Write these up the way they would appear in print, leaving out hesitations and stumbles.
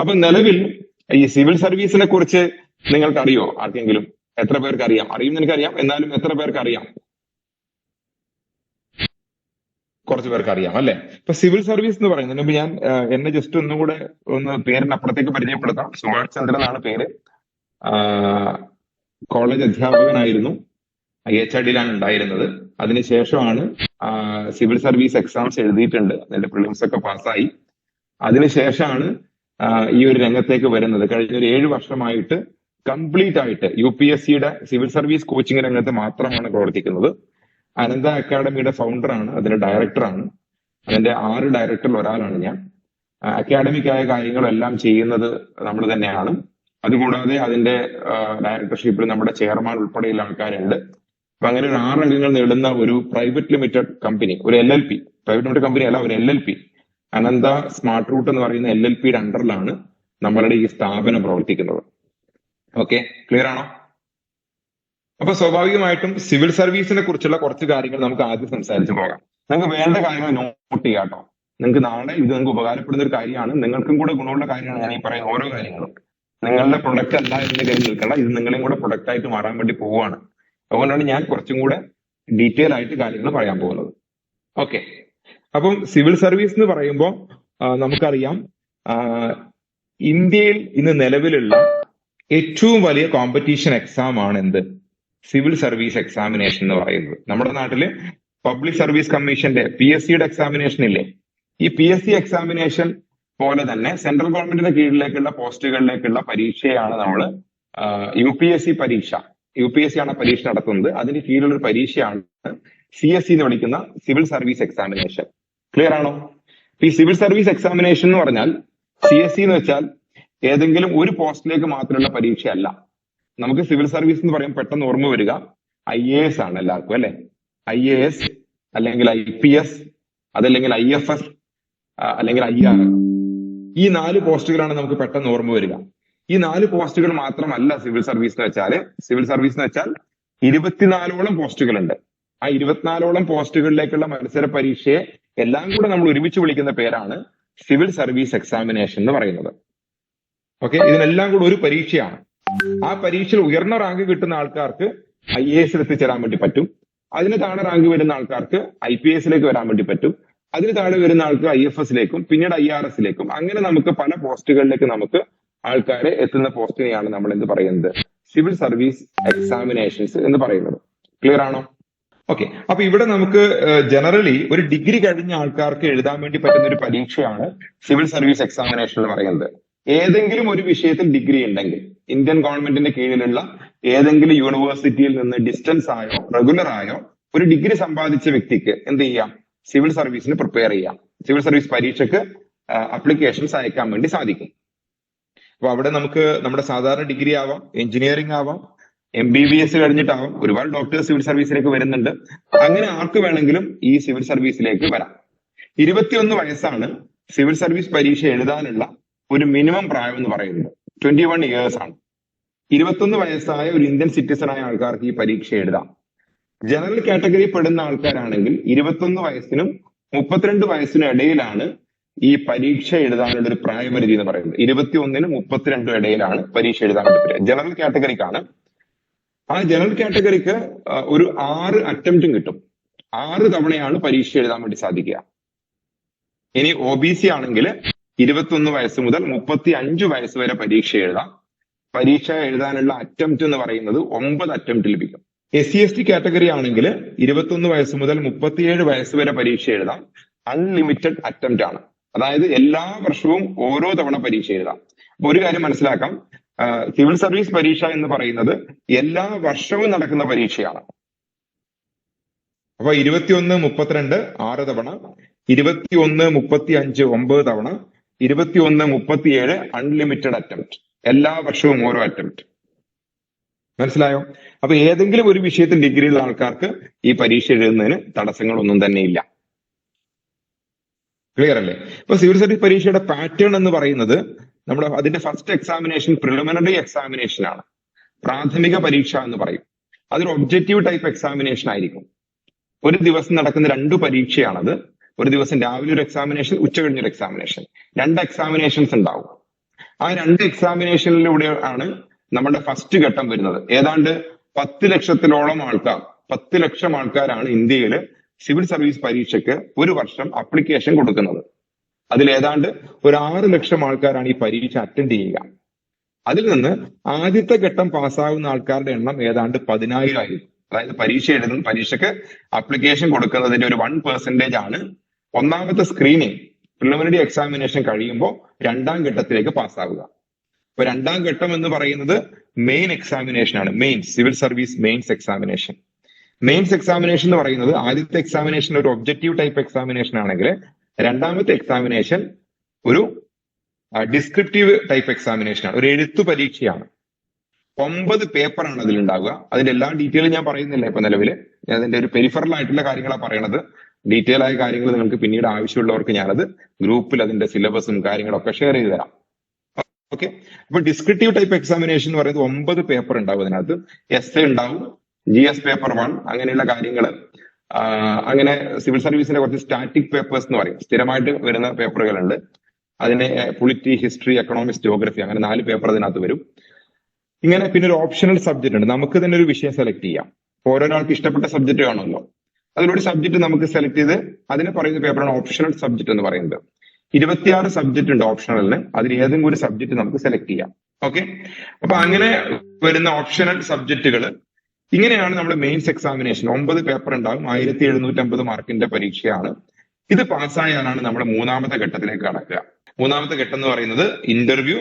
അപ്പൊ നിലവിൽ ഈ സിവിൽ സർവീസിനെ കുറിച്ച് നിങ്ങൾക്ക് അറിയോ? ആർക്കെങ്കിലും? എത്ര പേർക്ക് അറിയാം? അറിയുമെന്ന് എനിക്കറിയാം, എന്നാലും എത്ര പേർക്ക് അറിയാം? കുറച്ച് പേർക്ക് അറിയാം അല്ലെ? ഇപ്പൊ സിവിൽ സർവീസ് എന്ന് പറയുന്നതിന് മുമ്പ് ഞാൻ എന്നെ ജസ്റ്റ് ഒന്നുകൂടെ പേരിന് അപ്പുറത്തേക്ക് പരിചയപ്പെടുത്താം. സുഭാഷ് ചന്ദ്രൻ എന്നാണ് പേര്. കോളേജ് അധ്യാപകനായിരുന്നു. IHRDയിലാണ് ഉണ്ടായിരുന്നത്. അതിനുശേഷമാണ് സിവിൽ സർവീസ് എക്സാംസ് എഴുതിയിട്ടുണ്ട്, അതിന്റെ പ്രിലിംസ് ഒക്കെ പാസ്സായി. അതിനുശേഷമാണ് ഈ ഒരു രംഗത്തേക്ക് വരുന്നത്. കഴിഞ്ഞ ഒരു 7 വർഷമായിട്ട് കംപ്ലീറ്റ് ആയിട്ട് UPSCയുടെ സിവിൽ സർവീസ് കോച്ചിങ് രംഗത്ത് മാത്രമാണ് പ്രവർത്തിക്കുന്നത്. അനന്ത അക്കാഡമിയുടെ ഫൗണ്ടറാണ്, അതിന്റെ ഡയറക്ടറാണ്. അതിന്റെ 6 ഡയറക്ടറിൽ ഒരാളാണ് ഞാൻ. അക്കാഡമിക് ആയ കാര്യങ്ങളെല്ലാം ചെയ്യുന്നത് നമ്മൾ തന്നെയാണ്. അതുകൂടാതെ അതിന്റെ ഡയറക്ടർഷിപ്പിൽ നമ്മുടെ ചെയർമാൻ ഉൾപ്പെടെയുള്ള ആൾക്കാരുണ്ട്. അപ്പൊ അങ്ങനെ ഒരു 6 അംഗങ്ങൾ നേടുന്ന ഒരു പ്രൈവറ്റ് ലിമിറ്റഡ് കമ്പനി, ഒരു LLP, പ്രൈവറ്റ് ലിമിറ്റഡ് കമ്പനി അല്ല, ഒരു LLP, അനന്ത സ്മാർട്ട് റൂട്ട് എന്ന് പറയുന്ന LLPയുടെ അണ്ടറിലാണ് നമ്മളുടെ ഈ സ്ഥാപനം പ്രവർത്തിക്കുന്നത്. ഓക്കെ, ക്ലിയർ ആണോ? അപ്പൊ സ്വാഭാവികമായിട്ടും സിവിൽ സർവീസിനെ കുറിച്ചുള്ള കുറച്ച് കാര്യങ്ങൾ നമുക്ക് ആദ്യം സംസാരിച്ച് പോകാം. നിങ്ങൾക്ക് വേണ്ട കാര്യങ്ങൾ നോട്ട് ചെയ്യാം കേട്ടോ. നിങ്ങൾക്ക് നാളെ ഇത് നിങ്ങൾക്ക് ഉപകാരപ്പെടുന്ന ഒരു കാര്യമാണ്, നിങ്ങൾക്കും കൂടെ ഗുണമുള്ള കാര്യമാണ് ഞാൻ ഈ പറയുന്ന ഓരോ കാര്യങ്ങളും. നിങ്ങളുടെ പ്രൊഡക്റ്റ് അല്ല എന്ന് കരുതി നിൽക്കണ്ട, ഇത് നിങ്ങളെയും കൂടെ പ്രൊഡക്റ്റ് ആയിട്ട് മാറാൻ വേണ്ടി പോവുകയാണ്. അതുകൊണ്ടാണ് ഞാൻ കുറച്ചും കൂടെ ഡീറ്റെയിൽ ആയിട്ട് കാര്യങ്ങൾ പറയാൻ പോകുന്നത്. ഓക്കെ, അപ്പം സിവിൽ സർവീസ് എന്ന് പറയുമ്പോൾ നമുക്കറിയാം, ഇന്ത്യയിൽ ഇന്ന് നിലവിലുള്ള ഏറ്റവും വലിയ കോമ്പറ്റീഷൻ എക്സാം ആണ് എന്ത്? സിവിൽ സർവീസ് എക്സാമിനേഷൻ എന്ന് പറയുന്നത്. നമ്മുടെ നാട്ടില് പബ്ലിക് സർവീസ് കമ്മീഷന്റെ PSCയുടെ എക്സാമിനേഷൻ ഇല്ലേ? ഈ PSC എക്സാമിനേഷൻ പോലെ തന്നെ സെൻട്രൽ ഗവൺമെന്റിന്റെ കീഴിലേക്കുള്ള പോസ്റ്റുകളിലേക്കുള്ള പരീക്ഷയാണ് നമ്മൾ UPSC പരീക്ഷ. UPSC ആണ് പരീക്ഷ നടത്തുന്നത്. അതിന് കീഴിലുള്ള ഒരു പരീക്ഷയാണ് CSE എന്ന് വിളിക്കുന്ന സിവിൽ സർവീസ് എക്സാമിനേഷൻ. ക്ലിയർ ആണോ? ഈ സിവിൽ സർവീസ് എക്സാമിനേഷൻ എന്ന് പറഞ്ഞാൽ CSE എന്ന് വെച്ചാൽ ഏതെങ്കിലും ഒരു പോസ്റ്റിലേക്ക് മാത്രമുള്ള പരീക്ഷയല്ല. നമുക്ക് സിവിൽ സർവീസ് എന്ന് പറയുമ്പോൾ പെട്ടെന്ന് ഓർമ്മ വരിക IAS ആണ് എല്ലാവർക്കും അല്ലെ? IAS അല്ലെങ്കിൽ IPS, അതല്ലെങ്കിൽ IFS, അല്ലെങ്കിൽ IR. ഈ 4 പോസ്റ്റുകളാണ് നമുക്ക് പെട്ടെന്ന് ഓർമ്മ വരിക. ഈ 4 പോസ്റ്റുകൾ മാത്രമല്ല സിവിൽ സർവീസ് എന്ന് വെച്ചാല്. സിവിൽ സർവീസ് എന്ന് വെച്ചാൽ 24ഓളം പോസ്റ്റുകളുണ്ട്. ആ 24ഓളം പോസ്റ്റുകളിലേക്കുള്ള മത്സര പരീക്ഷയെ എല്ലാം കൂടെ നമ്മൾ ഒരുമിച്ച് വിളിക്കുന്ന പേരാണ് സിവിൽ സർവീസ് എക്സാമിനേഷൻ എന്ന് പറയുന്നത്. ഓക്കെ, ഇതിനെല്ലാം കൂടെ ഒരു പരീക്ഷയാണ്. ആ പരീക്ഷയിൽ ഉയർന്ന റാങ്ക് കിട്ടുന്ന ആൾക്കാർക്ക് IAS എത്തിച്ചേരാൻ വേണ്ടി പറ്റും. അതിന് താഴെ റാങ്ക് വരുന്ന ആൾക്കാർക്ക് IPSലേക്ക് വരാൻ വേണ്ടി പറ്റും. അതിന് താഴെ വരുന്ന ആൾക്ക് IFSലേക്കും പിന്നീട് IRSലേക്കും, അങ്ങനെ നമുക്ക് പല പോസ്റ്റുകളിലേക്ക് നമുക്ക് ആൾക്കാരെ എത്തുന്ന പോസ്റ്റിനെയാണ് നമ്മൾ എന്ത് പറയുന്നത്? സിവിൽ സർവീസ് എക്സാമിനേഷൻസ് എന്ന് പറയുന്നത്. ക്ലിയർ ആണോ? ഓക്കെ, അപ്പൊ ഇവിടെ നമുക്ക് ജനറലി ഒരു ഡിഗ്രി കഴിഞ്ഞ ആൾക്കാർക്ക് എഴുതാൻ വേണ്ടി പറ്റുന്ന ഒരു പരീക്ഷയാണ് സിവിൽ സർവീസ് എക്സാമിനേഷൻ എന്ന് പറയുന്നത്. ഏതെങ്കിലും ഒരു വിഷയത്തിൽ ഡിഗ്രി ഉണ്ടെങ്കിൽ ഇന്ത്യൻ ഗവൺമെന്റിന്റെ കീഴിലുള്ള ഏതെങ്കിലും യൂണിവേഴ്സിറ്റിയിൽ നിന്ന് ഡിസ്റ്റൻസ് ആയോ റെഗുലർ ആയോ ഒരു ഡിഗ്രി സമ്പാദിച്ച വ്യക്തിക്ക് എന്ത് ചെയ്യാം? സിവിൽ സർവീസിന് പ്രിപ്പയർ ചെയ്യാം. സിവിൽ സർവീസ് പരീക്ഷയ്ക്ക് അപ്ലിക്കേഷൻസ് അയക്കാൻ വേണ്ടി സാധിക്കും. അപ്പൊ അവിടെ നമുക്ക് നമ്മുടെ സാധാരണ ഡിഗ്രി ആവാം, എഞ്ചിനീയറിംഗ് ആവാം, MBBS കഴിഞ്ഞിട്ടാവാം. ഒരുപാട് ഡോക്ടേഴ്സ് സിവിൽ സർവീസിലേക്ക് വരുന്നുണ്ട്. അങ്ങനെ ആർക്ക് വേണമെങ്കിലും ഈ സിവിൽ സർവീസിലേക്ക് വരാം. 21 വയസ്സാണ് സിവിൽ സർവീസ് പരീക്ഷ എഴുതാനുള്ള ഒരു മിനിമം പ്രായം എന്ന് പറയുന്നത്. 21 ഇയേഴ്സ് ആണ്. 21 വയസ്സായ ഒരു ഇന്ത്യൻ സിറ്റിസൺ ആയ ആൾക്കാർക്ക് ഈ പരീക്ഷ എഴുതാം. ജനറൽ കാറ്റഗറി പെടുന്ന ആൾക്കാരാണെങ്കിൽ 21 വയസ്സിനും 32 വയസ്സിനും ഇടയിലാണ് ഈ പരീക്ഷ എഴുതാനുള്ള ഒരു പ്രായപരിധി എന്ന് പറയുന്നത്. 21നും 32 ഇടയിലാണ് പരീക്ഷ എഴുതാൻ പറ്റുക. ജനറൽ കാറ്റഗറിക്കാണ്. ആ ജനറൽ കാറ്റഗറിക്ക് ഒരു 6 അറ്റംപ്റ്റും കിട്ടും. 6 തവണയാണ് പരീക്ഷ എഴുതാൻ വേണ്ടി സാധിക്കുക. ഇനി OBC ആണെങ്കിൽ 21 വയസ്സ് മുതൽ 35 വയസ്സ് വരെ പരീക്ഷ എഴുതാം. പരീക്ഷ എഴുതാനുള്ള അറ്റംപ്റ്റ് എന്ന് പറയുന്നത് 9 അറ്റംപ്റ്റ് ലഭിക്കും. SC/ST കാറ്റഗറി ആണെങ്കിൽ 21 വയസ്സ് മുതൽ 37 വയസ്സ് വരെ പരീക്ഷ എഴുതാം. അൺലിമിറ്റഡ് അറ്റംപ്റ്റ് ആണ്. അതായത് എല്ലാ വർഷവും ഓരോ തവണ പരീക്ഷ എഴുതാം. അപ്പൊ ഒരു കാര്യം മനസ്സിലാക്കാം, സിവിൽ സർവീസ് പരീക്ഷ എന്ന് പറയുന്നത് എല്ലാ വർഷവും നടക്കുന്ന പരീക്ഷയാണ്. അപ്പൊ 21, 32 6 തവണ, 21, 35 9 തവണ, 21, 37 അൺലിമിറ്റഡ് അറ്റംപ്റ്റ്. എല്ലാ വർഷവും ഓരോ അറ്റംപ്റ്റ്. മനസ്സിലായോ? അപ്പൊ ഏതെങ്കിലും ഒരു വിഷയത്തിൽ ഡിഗ്രി ഉള്ള ആൾക്കാർക്ക് ഈ പരീക്ഷ എഴുതുന്നതിന് തടസ്സങ്ങളൊന്നും തന്നെ ഇല്ല. ക്ലിയർ അല്ലേ? ഇപ്പൊ സിവിൽ സർവീസ് പരീക്ഷയുടെ പാറ്റേൺ എന്ന് പറയുന്നത് നമ്മുടെ അതിന്റെ ഫസ്റ്റ് എക്സാമിനേഷൻ പ്രിലിമിനറി എക്സാമിനേഷൻ ആണ്. പ്രാഥമിക പരീക്ഷ എന്ന് പറയും. അതൊരു ഒബ്ജക്റ്റീവ് ടൈപ്പ് എക്സാമിനേഷൻ ആയിരിക്കും. ഒരു ദിവസം നടക്കുന്ന 2 പരീക്ഷയാണത്. ഒരു ദിവസം രാവിലെ ഒരു എക്സാമിനേഷൻ, ഉച്ച കഴിഞ്ഞൊരു എക്സാമിനേഷൻ. 2 എക്സാമിനേഷൻസ് ഉണ്ടാവും. ആ 2 എക്സാമിനേഷനിലൂടെ ആണ് നമ്മുടെ ഫസ്റ്റ് ഘട്ടം വരുന്നത്. ഏതാണ്ട് 10 ലക്ഷം ആൾക്കാരാണ് ഇന്ത്യയിൽ സിവിൽ സർവീസ് പരീക്ഷയ്ക്ക് ഒരു വർഷം അപ്ലിക്കേഷൻ കൊടുക്കുന്നത്. അതിൽ ഏതാണ്ട് ഒരു 6 ലക്ഷം ആൾക്കാരാണ് ഈ പരീക്ഷ അറ്റൻഡ് ചെയ്യുക. അതിൽ നിന്ന് ആദ്യത്തെ ഘട്ടം പാസ്സാകുന്ന ആൾക്കാരുടെ എണ്ണം ഏതാണ്ട് 10,000 ആയിരിക്കും. അതായത് പരീക്ഷയ്ക്ക് അപ്ലിക്കേഷൻ കൊടുക്കുന്നതിന്റെ ഒരു 1% ആണ് ഒന്നാമത്തെ സ്ക്രീനിങ് പ്രിലിമിനറി എക്സാമിനേഷൻ കഴിയുമ്പോൾ 2ാം ഘട്ടത്തിലേക്ക് പാസ്സാവുക. അപ്പൊ 2ാം ഘട്ടം എന്ന് പറയുന്നത് മെയിൻ എക്സാമിനേഷൻ ആണ്. Civil service mains examination. Mains examination എന്ന് പറയുന്നത് ആദ്യത്തെ എക്സാമിനേഷൻ ഒരു ഒബ്ജക്റ്റീവ് ടൈപ്പ് എക്സാമിനേഷൻ ആണെങ്കിൽ 2ാമത്തെ എക്സാമിനേഷൻ ഒരു ഡിസ്ക്രിപ്റ്റീവ് ടൈപ്പ് എക്സാമിനേഷൻ ആണ്, ഒരു എഴുത്തു പരീക്ഷയാണ്. 9 പേപ്പറാണ് അതിലുണ്ടാവുക. അതിന്റെ എല്ലാ ഡീറ്റെയിലും ഞാൻ പറയുന്നില്ല ഇപ്പൊ നിലവിൽ. ഞാൻ അതിന്റെ ഒരു പെരിഫറൽ ആയിട്ടുള്ള കാര്യങ്ങളാണ് പറയണത്. ഡീറ്റെയിൽ ആയ കാര്യങ്ങൾ നിങ്ങൾക്ക് പിന്നീട് ആവശ്യമുള്ളവർക്ക് ഞാനത് ഗ്രൂപ്പിൽ അതിന്റെ സിലബസും കാര്യങ്ങളൊക്കെ ഷെയർ ചെയ്ത് തരാം. ഓക്കെ. അപ്പൊ ഡിസ്ക്രിപ്റ്റീവ് ടൈപ്പ് എക്സാമിനേഷൻ എന്ന് പറയുന്നത് 9 പേപ്പർ ഉണ്ടാവും. അതിനകത്ത് എസ് ഉണ്ടാവും, GS പേപ്പർ 1, അങ്ങനെയുള്ള കാര്യങ്ങൾ. അങ്ങനെ സിവിൽ സർവീസിന്റെ കുറച്ച് സ്റ്റാറ്റിക് പേപ്പേഴ്സ് എന്ന് പറയും, സ്ഥിരമായിട്ട് വരുന്ന പേപ്പറുകളുണ്ട്. അതിന്റെ പൊളിറ്റി, ഹിസ്റ്ററി, എക്കണോമിക്സ്, ജോഗ്രഫി, അങ്ങനെ 4 പേപ്പർ അതിനകത്ത് വരും. ഇങ്ങനെ പിന്നെ ഒരു ഓപ്ഷണൽ സബ്ജക്ട് ഉണ്ട്. നമുക്ക് തന്നെ ഒരു വിഷയം സെലക്ട് ചെയ്യാം. ഓരോരാൾക്ക് ഇഷ്ടപ്പെട്ട സബ്ജക്ട് കാണുമല്ലോ. അതിലൊരു സബ്ജക്ട് നമുക്ക് സെലക്ട് ചെയ്ത് അതിനെ പറയുന്ന പേപ്പറാണ് ഓപ്ഷണൽ സബ്ജക്ട് എന്ന് പറയുന്നത്. 26 സബ്ജക്ട് ഉണ്ട് ഓപ്ഷണലിന്. അതിൽ ഏതെങ്കിലും ഒരു സബ്ജക്ട് നമുക്ക് സെലക്ട് ചെയ്യാം. ഓക്കെ. അപ്പൊ അങ്ങനെ വരുന്ന ഓപ്ഷണൽ സബ്ജക്റ്റുകൾ ഇങ്ങനെയാണ് നമ്മൾ മെയിൻസ് എക്സാമിനേഷൻ. 9 പേപ്പർ ഉണ്ടാവും, 1750 മാർക്കിന്റെ പരീക്ഷയാണ്. ഇത് പാസ്സായാലാണ് നമ്മൾ 3ാമത്തെ ഘട്ടത്തിലേക്ക് കടക്കുക. 3ാമത്തെ ഘട്ടം എന്ന് പറയുന്നത് ഇന്റർവ്യൂ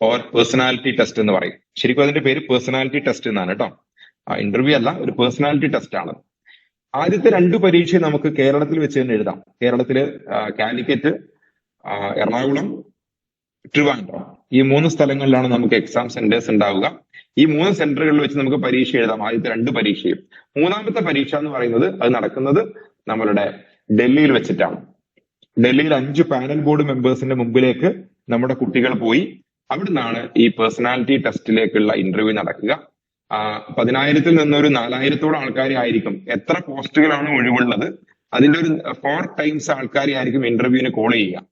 ഓർ പേഴ്സണാലിറ്റി ടെസ്റ്റ് എന്ന് പറയും. ശരിക്കും അതിന്റെ പേര് പേഴ്സണാലിറ്റി ടെസ്റ്റ് എന്നാണ് കേട്ടോ. ഇന്റർവ്യൂ അല്ല, ഒരു പേഴ്സണാലിറ്റി ടെസ്റ്റ് ആണ്. ആദ്യത്തെ 2 പരീക്ഷ നമുക്ക് കേരളത്തിൽ വെച്ച് തന്നെ എഴുതാം. കേരളത്തില് കാലിക്കറ്റ്, എറണാകുളം, ട്രിവാൻഡ്രം, ഈ 3 സ്ഥലങ്ങളിലാണ് നമുക്ക് എക്സാം സെന്റേഴ്സ് ഉണ്ടാവുക. ഈ 3 സെന്ററുകളിൽ വെച്ച് നമുക്ക് പരീക്ഷ എഴുതാം, ആദ്യത്തെ 2 പരീക്ഷയും. 3ാമത്തെ പരീക്ഷ എന്ന് പറയുന്നത് അത് നടക്കുന്നത് നമ്മളുടെ ഡൽഹിയിൽ വെച്ചിട്ടാണ്. ഡൽഹിയിൽ 5 പാനൽ ബോർഡ് മെമ്പേഴ്സിന്റെ മുമ്പിലേക്ക് നമ്മുടെ കുട്ടികൾ പോയി അവിടുന്നാണ് ഈ പേഴ്സണാലിറ്റി ടെസ്റ്റിലേക്കുള്ള ഇന്റർവ്യൂ നടക്കുക. 10,000-ൽ നിന്നൊരു 4,000-ഓളം ആൾക്കാരെ ആയിരിക്കും. എത്ര പോസ്റ്റുകളാണ് ഒഴിവുള്ളത് അതിന്റെ ഒരു 4 ടൈംസ് ആൾക്കാരെ ആയിരിക്കും ഇന്റർവ്യൂവിന് കോൾ ചെയ്യുക.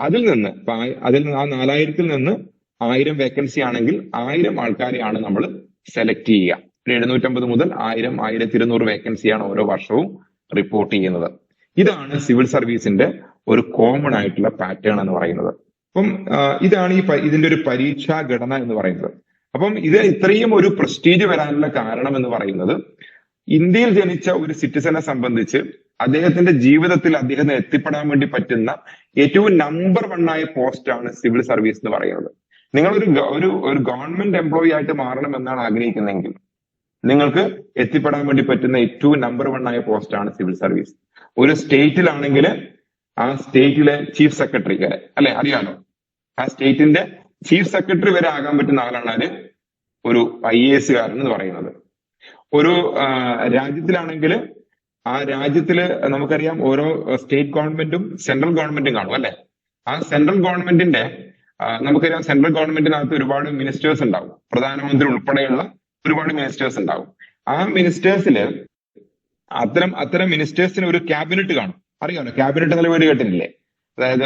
അതിൽ നിന്ന് ആ 4,000-ൽ നിന്ന് 1000 വേക്കൻസി ആണെങ്കിൽ 1000 ആൾക്കാരെയാണ് നമ്മൾ സെലക്ട് ചെയ്യുക. 750 മുതൽ 1000, 1200 വേക്കൻസിയാണ് ഓരോ വർഷവും റിപ്പോർട്ട് ചെയ്യുന്നത്. ഇതാണ് സിവിൽ സർവീസിന്റെ ഒരു കോമൺ ആയിട്ടുള്ള പാറ്റേൺ എന്ന് പറയുന്നത്. അപ്പം ഇതാണ് ഇതിന്റെ ഒരു പരീക്ഷാ ഘടന എന്ന് പറയുന്നത്. അപ്പം ഇത് ഇത്രയും ഒരു പ്രസ്റ്റീജ് വരാനുള്ള കാരണം എന്ന് പറയുന്നത് ഇന്ത്യയിൽ ജനിച്ച ഒരു സിറ്റിസനെ സംബന്ധിച്ച് അദ്ദേഹത്തിന്റെ ജീവിതത്തിൽ അദ്ദേഹത്തിന് എത്തിപ്പെടാൻ വേണ്ടി പറ്റുന്ന ഏറ്റവും നമ്പർ 1 ആയ പോസ്റ്റാണ് സിവിൽ സർവീസ് എന്ന് പറയുന്നത്. നിങ്ങൾ ഒരു ഗവൺമെന്റ് എംപ്ലോയി ആയിട്ട് മാറണം എന്നാണ് ആഗ്രഹിക്കുന്നതെങ്കിൽ നിങ്ങൾക്ക് എത്തിപ്പെടാൻ വേണ്ടി പറ്റുന്ന ഏറ്റവും നമ്പർ 1 ആയ പോസ്റ്റാണ് സിവിൽ സർവീസ്. ഒരു സ്റ്റേറ്റിലാണെങ്കിൽ ആ സ്റ്റേറ്റിലെ ചീഫ് സെക്രട്ടറി വരെ, അല്ലെ, അറിയാലോ, ആ സ്റ്റേറ്റിന്റെ ചീഫ് സെക്രട്ടറി വരെ ആകാൻ പറ്റുന്ന ആളാണ് ഒരു IAS കാരൻ എന്ന് പറയുന്നത്. ഒരു രാജ്യത്തിലാണെങ്കിൽ ആ രാജ്യത്തില് നമുക്കറിയാം ഓരോ സ്റ്റേറ്റ് ഗവൺമെന്റും സെൻട്രൽ ഗവൺമെന്റും കാണും, അല്ലെ. ആ സെൻട്രൽ ഗവൺമെന്റിന്റെ നമുക്കറിയാം സെൻട്രൽ ഗവൺമെന്റിനകത്ത് ഒരുപാട് മിനിസ്റ്റേഴ്സ് ഉണ്ടാവും. പ്രധാനമന്ത്രി ഉൾപ്പെടെയുള്ള ഒരുപാട് മിനിസ്റ്റേഴ്സ് ഉണ്ടാവും. ആ മിനിസ്റ്റേഴ്സില് അത്തരം മിനിസ്റ്റേഴ്സിന് ഒരു ക്യാബിനറ്റ് കാണും. അറിയാമല്ലോ, ക്യാബിനറ്റ് എന്നുള്ള വീട് കേട്ടിട്ടില്ലേ? അതായത്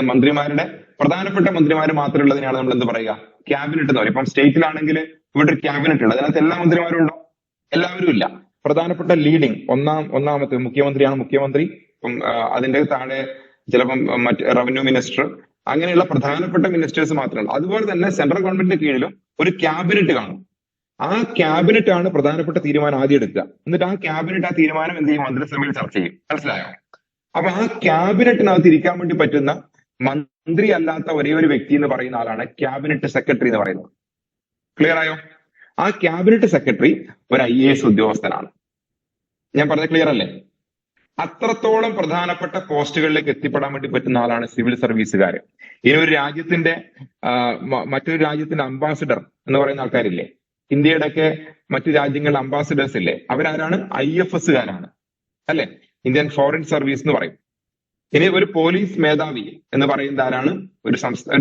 പ്രധാനപ്പെട്ട മന്ത്രിമാർ മാത്രമുള്ളതിനാണ് നമ്മൾ എന്ത് പറയുക, ക്യാബിനറ്റ് എന്ന് പറയും. ഇപ്പം സ്റ്റേറ്റിലാണെങ്കിൽ ഇവിടെ ഒരു ക്യാബിനറ്റ് ഉണ്ട്, അതിനകത്ത് എല്ലാ മന്ത്രിമാരും ഉണ്ടോ? എല്ലാവരും ഇല്ല. പ്രധാനപ്പെട്ട ലീഡിംഗ് ഒന്നാമത്തെ മുഖ്യമന്ത്രിയാണ് മുഖ്യമന്ത്രി. ഇപ്പം അതിന്റെ താഴെ ചിലപ്പം മറ്റ് റവന്യൂ മിനിസ്റ്റർ, അങ്ങനെയുള്ള പ്രധാനപ്പെട്ട മിനിസ്റ്റേഴ്സ് മാത്രമല്ല. അതുപോലെ തന്നെ സെൻട്രൽ ഗവൺമെന്റിന്റെ കീഴിലും ഒരു ക്യാബിനറ്റ് കാണും. ആ ക്യാബിനറ്റ് ആണ് പ്രധാനപ്പെട്ട തീരുമാനം ആദ്യം എടുക്കുക. എന്നിട്ട് ആ ക്യാബിനറ്റ് ആ തീരുമാനം എന്ത് ചെയ്യും, മന്ത്രിസഭയിൽ ചർച്ച ചെയ്യും. മനസ്സിലായോ? അപ്പൊ ആ ക്യാബിനറ്റിനകത്ത് ഇരിക്കാൻ വേണ്ടി പറ്റുന്ന മന്ത്രി അല്ലാത്ത ഒരേ ഒരു വ്യക്തി എന്ന് പറയുന്ന ആളാണ് ക്യാബിനറ്റ് സെക്രട്ടറി എന്ന് പറയുന്നത്. ക്ലിയർ ആയോ? ആ ക്യാബിനറ്റ് സെക്രട്ടറി ഒരു IAS ഉദ്യോഗസ്ഥനാണ്. ഞാൻ പറഞ്ഞത് ക്ലിയർ അല്ലേ? അത്രത്തോളം പ്രധാനപ്പെട്ട പോസ്റ്റുകളിലേക്ക് എത്തിപ്പെടാൻ വേണ്ടി പറ്റുന്ന ആളാണ് സിവിൽ സർവീസുകാര്. ഇനി ഒരു രാജ്യത്തിന്റെ മറ്റൊരു രാജ്യത്തിന്റെ അംബാസിഡർ എന്ന് പറയുന്ന ആൾക്കാരില്ലേ, ഇന്ത്യയുടെ ഒക്കെ മറ്റു രാജ്യങ്ങളിലെ അംബാസിഡേഴ്സ് ഇല്ലേ, അവരാരാണ്? IFS കാരാണ്, അല്ലെ, ഇന്ത്യൻ ഫോറിൻ സർവീസ് എന്ന് പറയും. ഇനി ഒരു പോലീസ് മേധാവി എന്ന് പറയുന്നത് ആരാണ്? ഒരു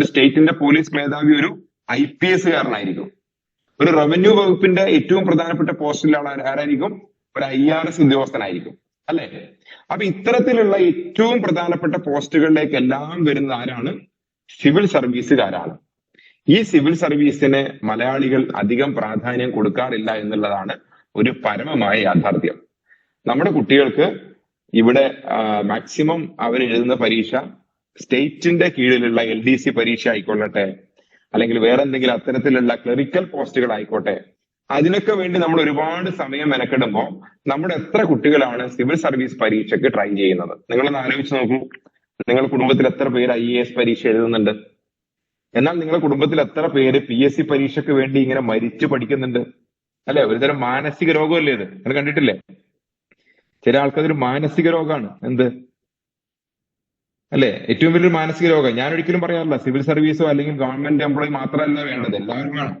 സ്റ്റേറ്റിന്റെ പോലീസ് മേധാവി ഒരു IPS കാരനായിരിക്കും. ഒരു റവന്യൂ വകുപ്പിന്റെ ഏറ്റവും പ്രധാനപ്പെട്ട പോസ്റ്റിലുള്ള ആരായിരിക്കും? ഒരു IRS ഉദ്യോഗസ്ഥനായിരിക്കും, അല്ലെ. അപ്പൊ ഇത്തരത്തിലുള്ള ഏറ്റവും പ്രധാനപ്പെട്ട പോസ്റ്റുകളിലേക്ക് എല്ലാം വരുന്നത് ആരാണ്? സിവിൽ സർവീസുകാരാണ്. ഈ സിവിൽ സർവീസിന് മലയാളികൾ അധികം പ്രാധാന്യം കൊടുക്കാറില്ല എന്നുള്ളതാണ് ഒരു പരമമായ യാഥാർത്ഥ്യം. നമ്മുടെ കുട്ടികൾക്ക് ഇവിടെ മാക്സിമം അവർ എഴുതുന്ന പരീക്ഷ സ്റ്റേറ്റിന്റെ കീഴിലുള്ള LDC പരീക്ഷ ആയിക്കൊള്ളട്ടെ, അല്ലെങ്കിൽ വേറെ എന്തെങ്കിലും അത്തരത്തിലുള്ള ക്ലറിക്കൽ പോസ്റ്റുകൾ ആയിക്കോട്ടെ, അതിനൊക്കെ വേണ്ടി നമ്മൾ ഒരുപാട് സമയം മെനക്കെടുമ്പോൾ നമ്മുടെ എത്ര കുട്ടികളാണ് സിവിൽ സർവീസ് പരീക്ഷയ്ക്ക് ട്രൈ ചെയ്യുന്നത്? നിങ്ങളൊന്ന് ആലോചിച്ച് നോക്കൂ. നിങ്ങളുടെ കുടുംബത്തിൽ എത്ര പേര് IAS പരീക്ഷ എഴുതുന്നുണ്ട്? എന്നാൽ നിങ്ങളുടെ കുടുംബത്തിൽ എത്ര പേര് PSC പരീക്ഷയ്ക്ക് വേണ്ടി ഇങ്ങനെ മരിച്ചു പഠിക്കുന്നുണ്ട്? അല്ലെ, ഒരുതരം മാനസിക രോഗമല്ലേ ഇത്? നിങ്ങൾ കണ്ടിട്ടില്ലേ? ചില ആൾക്കതൊരു മാനസിക രോഗമാണ്. എന്ത് അല്ലെ? ഏറ്റവും വലിയൊരു മാനസിക രോഗം. ഞാൻ ഒരിക്കലും പറയാറില്ല സിവിൽ സർവീസോ അല്ലെങ്കിൽ ഗവൺമെന്റ് എംപ്ലോയി മാത്രമല്ല വേണ്ടത്, എല്ലാവരും വേണം.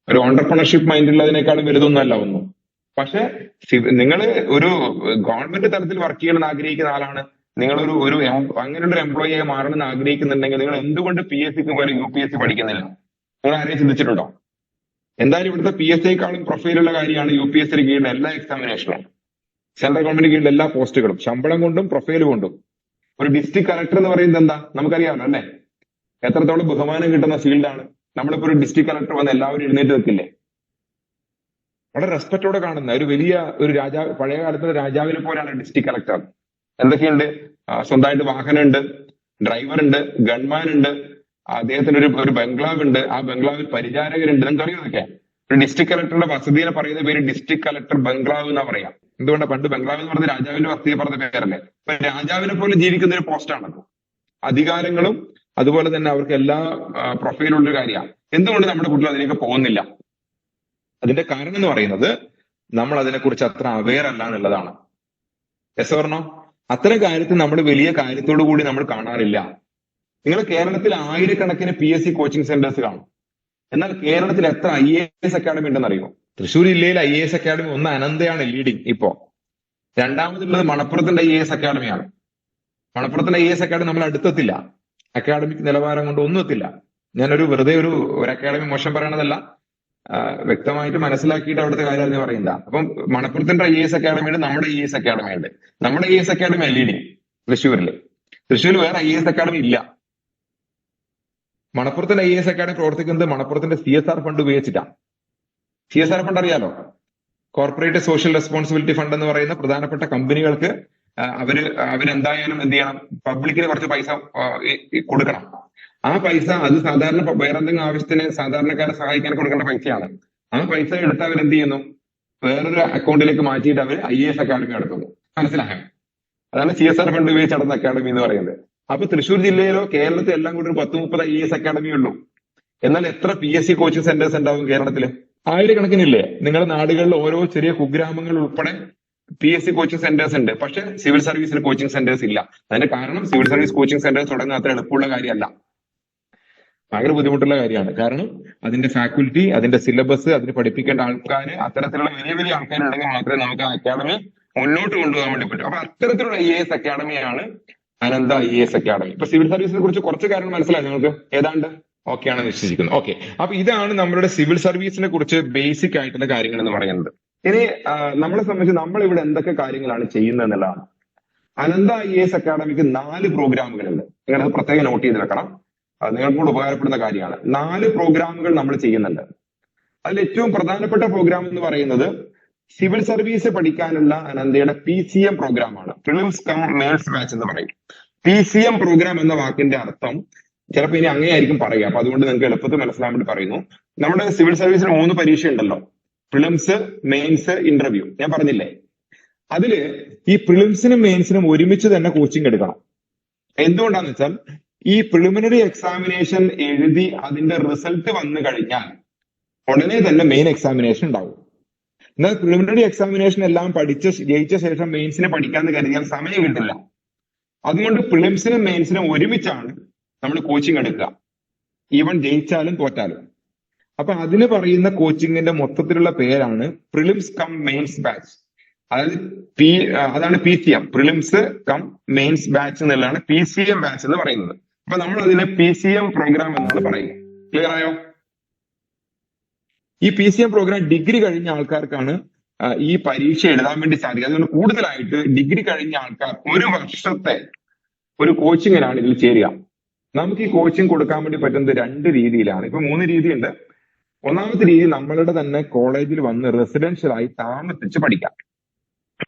ഒരു ഓണ്ടർപ്രണർഷിപ്പ് മൈൻഡ് ഉള്ളതിനേക്കാളും വലുതൊന്നുമല്ല ഒന്നും. പക്ഷെ നിങ്ങൾ ഒരു ഗവൺമെന്റ് തലത്തിൽ വർക്ക് ചെയ്യണമെന്ന് ആഗ്രഹിക്കുന്ന ആളാണ്, നിങ്ങളൊരു ഒരു അങ്ങനെയുള്ള ഒരു എംപ്ലോയി ആയി മാറണമെന്ന് ആഗ്രഹിക്കുന്നുണ്ടെങ്കിൽ നിങ്ങൾ എന്തുകൊണ്ട് PSCക്ക് പോലെ UPSC പഠിക്കുന്നില്ല? നിങ്ങൾ ആരെയും ചിന്തിച്ചിട്ടുണ്ടോ? എന്തായാലും ഇവിടുത്തെ PSCയെക്കാളും പ്രൊഫൈലുള്ള കാര്യമാണ് UPSCയുടെ കീഴിലെ എല്ലാ എക്സാമിനേഷനും, സെൻട്രൽ ഗവൺമെന്റ് കീഴിലെ എല്ലാ പോസ്റ്റുകളും, ശമ്പളം കൊണ്ടും പ്രൊഫൈൽ കൊണ്ടും. ഒരു ഡിസ്ട്രിക്ട് കളക്ടർ എന്ന് പറയുന്നത് എന്താ നമുക്കറിയാമല്ലോ അല്ലെ? എത്രത്തോളം ബഹുമാനം കിട്ടുന്ന ഫീൽഡാണ്. നമ്മളിപ്പോ ഒരു ഡിസ്ട്രിക്ട് കളക്ടർ വന്ന് എല്ലാവരും എഴുന്നേറ്റ് വെക്കില്ലേ? വളരെ റെസ്പെക്ടോടെ കാണുന്ന ഒരു വലിയ ഒരു രാജാവ്, പഴയ കാലത്തെ രാജാവിനെ പോലെയാണ് ഡിസ്ട്രിക്ട് കളക്ടർ. എന്തൊക്കെയുണ്ട്? സ്വന്തമായിട്ട് വാഹനമുണ്ട്, ഡ്രൈവർ ഉണ്ട്, ഗൺമാൻ ഉണ്ട്, അദ്ദേഹത്തിന് ഒരു ബംഗ്ലാവ് ഉണ്ട്, ആ ബംഗ്ലാവിൽ പരിചാരകരുണ്ട്. നിങ്ങൾക്ക് അറിയോ ഇതൊക്കെ? ഒരു ഡിസ്ട്രിക്ട് കളക്ടറുടെ വസതിയെ പറയുന്ന പേര് ഡിസ്ട്രിക്ട് കളക്ടർ ബംഗ്ലാവ് എന്നാ പറയാം. എന്തുകൊണ്ടാണ്? പണ്ട് ബംഗ്ലാവ് എന്ന് പറഞ്ഞ രാജാവിന്റെ വസതിയെ പറഞ്ഞ പേരല്ലേ? അപ്പൊ രാജാവിനെ പോലെ ജീവിക്കുന്ന ഒരു പോസ്റ്റാണത്. അധികാരങ്ങളും അതുപോലെ തന്നെ അവർക്ക് എല്ലാ പ്രൊഫൈലുള്ള ഒരു കാര്യമാണ്. എന്തുകൊണ്ട് നമ്മുടെ കുട്ടികൾ അതിലേക്ക് പോകുന്നില്ല? അതിന്റെ കാരണം എന്ന് പറയുന്നത് നമ്മൾ അതിനെക്കുറിച്ച് അത്ര അവെയർ അല്ല എന്നുള്ളതാണ്. Yes or no? അത്തരം കാര്യത്തിൽ നമ്മൾ വലിയ കാര്യത്തോടു കൂടി നമ്മൾ കാണാറില്ല. നിങ്ങൾ കേരളത്തിൽ ആയിരക്കണക്കിന് PSC കോച്ചിങ് സെന്റേഴ്സ് കാണും. എന്നാൽ കേരളത്തിൽ എത്ര IAS അക്കാഡമി ഉണ്ടെന്ന് അറിയുമോ? തൃശ്ശൂർ ജില്ലയിൽ IAS അക്കാഡമി ഒന്ന് അനന്തയാണ് ലീഡിങ് ഇപ്പോ. രണ്ടാമതുള്ളത് മണപ്പുറത്തിന്റെ IAS അക്കാഡമിയാണ്. മണപ്പുറത്തിന്റെ IAS അക്കാഡമി നമ്മൾ അടുത്തെത്തില്ല. അക്കാഡമിക് നിലവാരം കൊണ്ട് ഒന്നും എത്തില്ല. ഞാനൊരു വെറുതെ ഒരു അക്കാഡമി മോശം പറയണതല്ല, വ്യക്തമായിട്ട് മനസ്സിലാക്കിയിട്ട് അവിടുത്തെ കാര്യം ഞാൻ പറയുന്നില്ല. അപ്പം മണപ്പുറത്തിന്റെ IAS അക്കാഡമി ഉണ്ട്, നമ്മുടെ IAS അക്കാഡമി ഉണ്ട്. നമ്മുടെ IAS അക്കാഡമി ലീഡിങ് തൃശ്ശൂരിൽ വേറെ IAS അക്കാഡമി ഇല്ല. മണപ്പുറത്തിന്റെ IAS അക്കാഡമി പ്രവർത്തിക്കുന്നത് മണപ്പുറത്തിന്റെ CSR ഫണ്ട് ഉപയോഗിച്ചിട്ടാണ്. CSR ഫണ്ട് അറിയാലോ? കോർപ്പറേറ്റ് സോഷ്യൽ റെസ്പോൺസിബിലിറ്റി ഫണ്ട് എന്ന് പറയുന്ന പ്രധാനപ്പെട്ട കമ്പനികൾക്ക് അവരെന്തായാലും എന്ത് ചെയ്യണം? പബ്ലിക്കിന് കുറച്ച് പൈസ കൊടുക്കണം. ആ പൈസ അത് സാധാരണ വേറെ എന്തെങ്കിലും ആവശ്യത്തിന് സാധാരണക്കാരെ സഹായിക്കാൻ കൊടുക്കേണ്ട പൈസയാണ്. ആ പൈസ എടുത്ത് അവരെന്ത് ചെയ്യുന്നു? വേറൊരു അക്കൗണ്ടിലേക്ക് മാറ്റിയിട്ട് അവർ IAS അക്കാഡമി നടത്തുന്നു. മനസ്സിലായോ? അതാണ് CSR ഫണ്ട് ഉപയോഗിച്ച് നടന്ന അക്കാഡമി എന്ന് പറയുന്നത്. അപ്പൊ തൃശ്ശൂർ ജില്ലയിലോ കേരളത്തിൽ എല്ലാം കൂടി ഒരു 10-30 IAS അക്കാഡമി ഉള്ളൂ. എന്നാൽ എത്ര PSC കോച്ചിങ് സെന്റേഴ്സ് ഉണ്ടാവും കേരളത്തില്? ആയിരക്കണക്കിനില്ലേ? നിങ്ങളുടെ നാടുകളിൽ ഓരോ ചെറിയ കുഗ്രാമങ്ങൾ ഉൾപ്പെടെ PSC കോച്ചിങ് സെന്റേഴ്സ് ഉണ്ട്. പക്ഷെ സിവിൽ സർവീസിൽ കോച്ചിങ് സെന്റേഴ്സ് ഇല്ല. അതിന്റെ കാരണം സിവിൽ സർവീസ് കോച്ചിങ് സെന്റേഴ്സ് തുടങ്ങാൻ അത്ര എളുപ്പമുള്ള കാര്യമല്ല, ഭയങ്കര ബുദ്ധിമുട്ടുള്ള കാര്യമാണ്. കാരണം അതിന്റെ ഫാക്കൽറ്റി, അതിന്റെ സിലബസ്, അതിന് പഠിപ്പിക്കേണ്ട ആൾക്കാർ, അത്തരത്തിലുള്ള വലിയ വലിയ ആൾക്കാരുണ്ടെങ്കിൽ മാത്രമേ നമുക്ക് ആ അക്കാഡമി മുന്നോട്ട് കൊണ്ടുപോകാൻ വേണ്ടി പറ്റും. അപ്പൊ അത്തരത്തിലുള്ള IAS അക്കാഡമിയാണ് അനന്ത IAS അക്കാഡമി. ഇപ്പൊ സിവിൽ സർവീസിനെ കുറിച്ച് കുറച്ച് കാര്യങ്ങൾ മനസ്സിലായി നിങ്ങൾക്ക്? ഏതാണ്ട് ഓക്കെ ആണെന്ന് വിശ്വസിക്കുന്നു. ഓക്കെ, അപ്പൊ ഇതാണ് നമ്മുടെ സിവിൽ സർവീസിനെ കുറിച്ച് ബേസിക് ആയിട്ടുള്ള കാര്യങ്ങൾ എന്ന് പറയുന്നത്. ഇനി നമ്മളെ സംബന്ധിച്ച് നമ്മൾ ഇവിടെ എന്തൊക്കെ കാര്യങ്ങളാണ് ചെയ്യുന്നത് എന്നുള്ളതാണ്. അനന്ത IAS അക്കാഡമിക്ക് 4 പ്രോഗ്രാമുകളുണ്ട്. നിങ്ങളത് പ്രത്യേകം നോട്ട് ചെയ്ത് വെക്കണം, നിങ്ങൾക്ക് കൂടെ ഉപകാരപ്പെടുന്ന കാര്യമാണ്. 4 പ്രോഗ്രാമുകൾ നമ്മൾ ചെയ്യുന്നുണ്ട്. അതിൽ ഏറ്റവും പ്രധാനപ്പെട്ട പ്രോഗ്രാം എന്ന് പറയുന്നത് സിവിൽ സർവീസ് പഠിക്കാനുള്ള അനന്തയുടെ PCM പ്രോഗ്രാമാണ്. പ്രിലിംസ് കം മെയിൻസ് ബാച്ച് എന്ന് പറയും. PCM പ്രോഗ്രാം എന്ന വാക്കിന്റെ അർത്ഥം ചിലപ്പോൾ ഇനി അങ്ങനെയായിരിക്കും പറയുക. അപ്പൊ അതുകൊണ്ട് നിങ്ങൾക്ക് എളുപ്പത്തിൽ മനസ്സിലാൻ വേണ്ടി പറയുന്നു. നമ്മുടെ സിവിൽ സർവീസിന് 3 പരീക്ഷ ഉണ്ടല്ലോ, പ്രിലിംസ്, മെയിൻസ്, ഇന്റർവ്യൂ. ഞാൻ പറഞ്ഞില്ലേ? അതില് ഈ പ്രിലിംസിനും മെയിൻസിനും ഒരുമിച്ച് തന്നെ കോച്ചിങ് എടുക്കണം. എന്തുകൊണ്ടാന്ന് വെച്ചാൽ ഈ പ്രിലിമിനറി എക്സാമിനേഷൻ എഴുതി അതിന്റെ റിസൾട്ട് വന്നു കഴിഞ്ഞാൽ ഉടനെ തന്നെ മെയിൻ എക്സാമിനേഷൻ ഉണ്ടാവും. എന്നാൽ പ്രിലിമിനറി എക്സാമിനേഷൻ എല്ലാം പഠിച്ച് ജയിച്ച ശേഷം മെയിൻസിനെ പഠിക്കാന്ന് കരുതിയാൽ സമയം കിട്ടില്ല. അതുകൊണ്ട് പ്രിലിംസിനും മെയിൻസിനും ഒരുമിച്ചാണ് നമ്മൾ കോച്ചിങ് എടുക്കുക, ഈവൻ ജയിച്ചാലും തോറ്റാലും. അപ്പൊ അതിന് പറയുന്ന കോച്ചിങ്ങിന്റെ മൊത്തത്തിലുള്ള പേരാണ് പ്രിലിംസ് കം മെയിൻസ് ബാച്ച്. അതായത് അതാണ് PCM, prelims come mains batch എന്നുള്ളതാണ് PCM ബാച്ച് എന്ന് പറയുന്നത്. അപ്പൊ നമ്മൾ അതിനെ PCM പ്രോഗ്രാം എന്നാണ് പറയുക. ക്ലിയർ ആയോ? ഈ PCM പ്രോഗ്രാം ഡിഗ്രി കഴിഞ്ഞ ആൾക്കാർക്കാണ് ഈ പരീക്ഷ എഴുതാൻ വേണ്ടി സാധിക്കുക. അതുകൊണ്ട് കൂടുതലായിട്ട് ഡിഗ്രി കഴിഞ്ഞ ആൾക്കാർ 1 വർഷത്തെ ഒരു കോച്ചിങ്ങിനാണ് ഇതിൽ ചേരുക. നമുക്ക് ഈ കോച്ചിങ് കൊടുക്കാൻ വേണ്ടി പറ്റുന്നത് രണ്ട് രീതിയിലാണ്. ഇപ്പൊ മൂന്ന് രീതിയുണ്ട്. ഒന്നാമത്തെ രീതി നമ്മളുടെ തന്നെ കോളേജിൽ വന്ന് റെസിഡൻഷ്യൽ ആയി താമസിച്ച് പഠിക്കാം.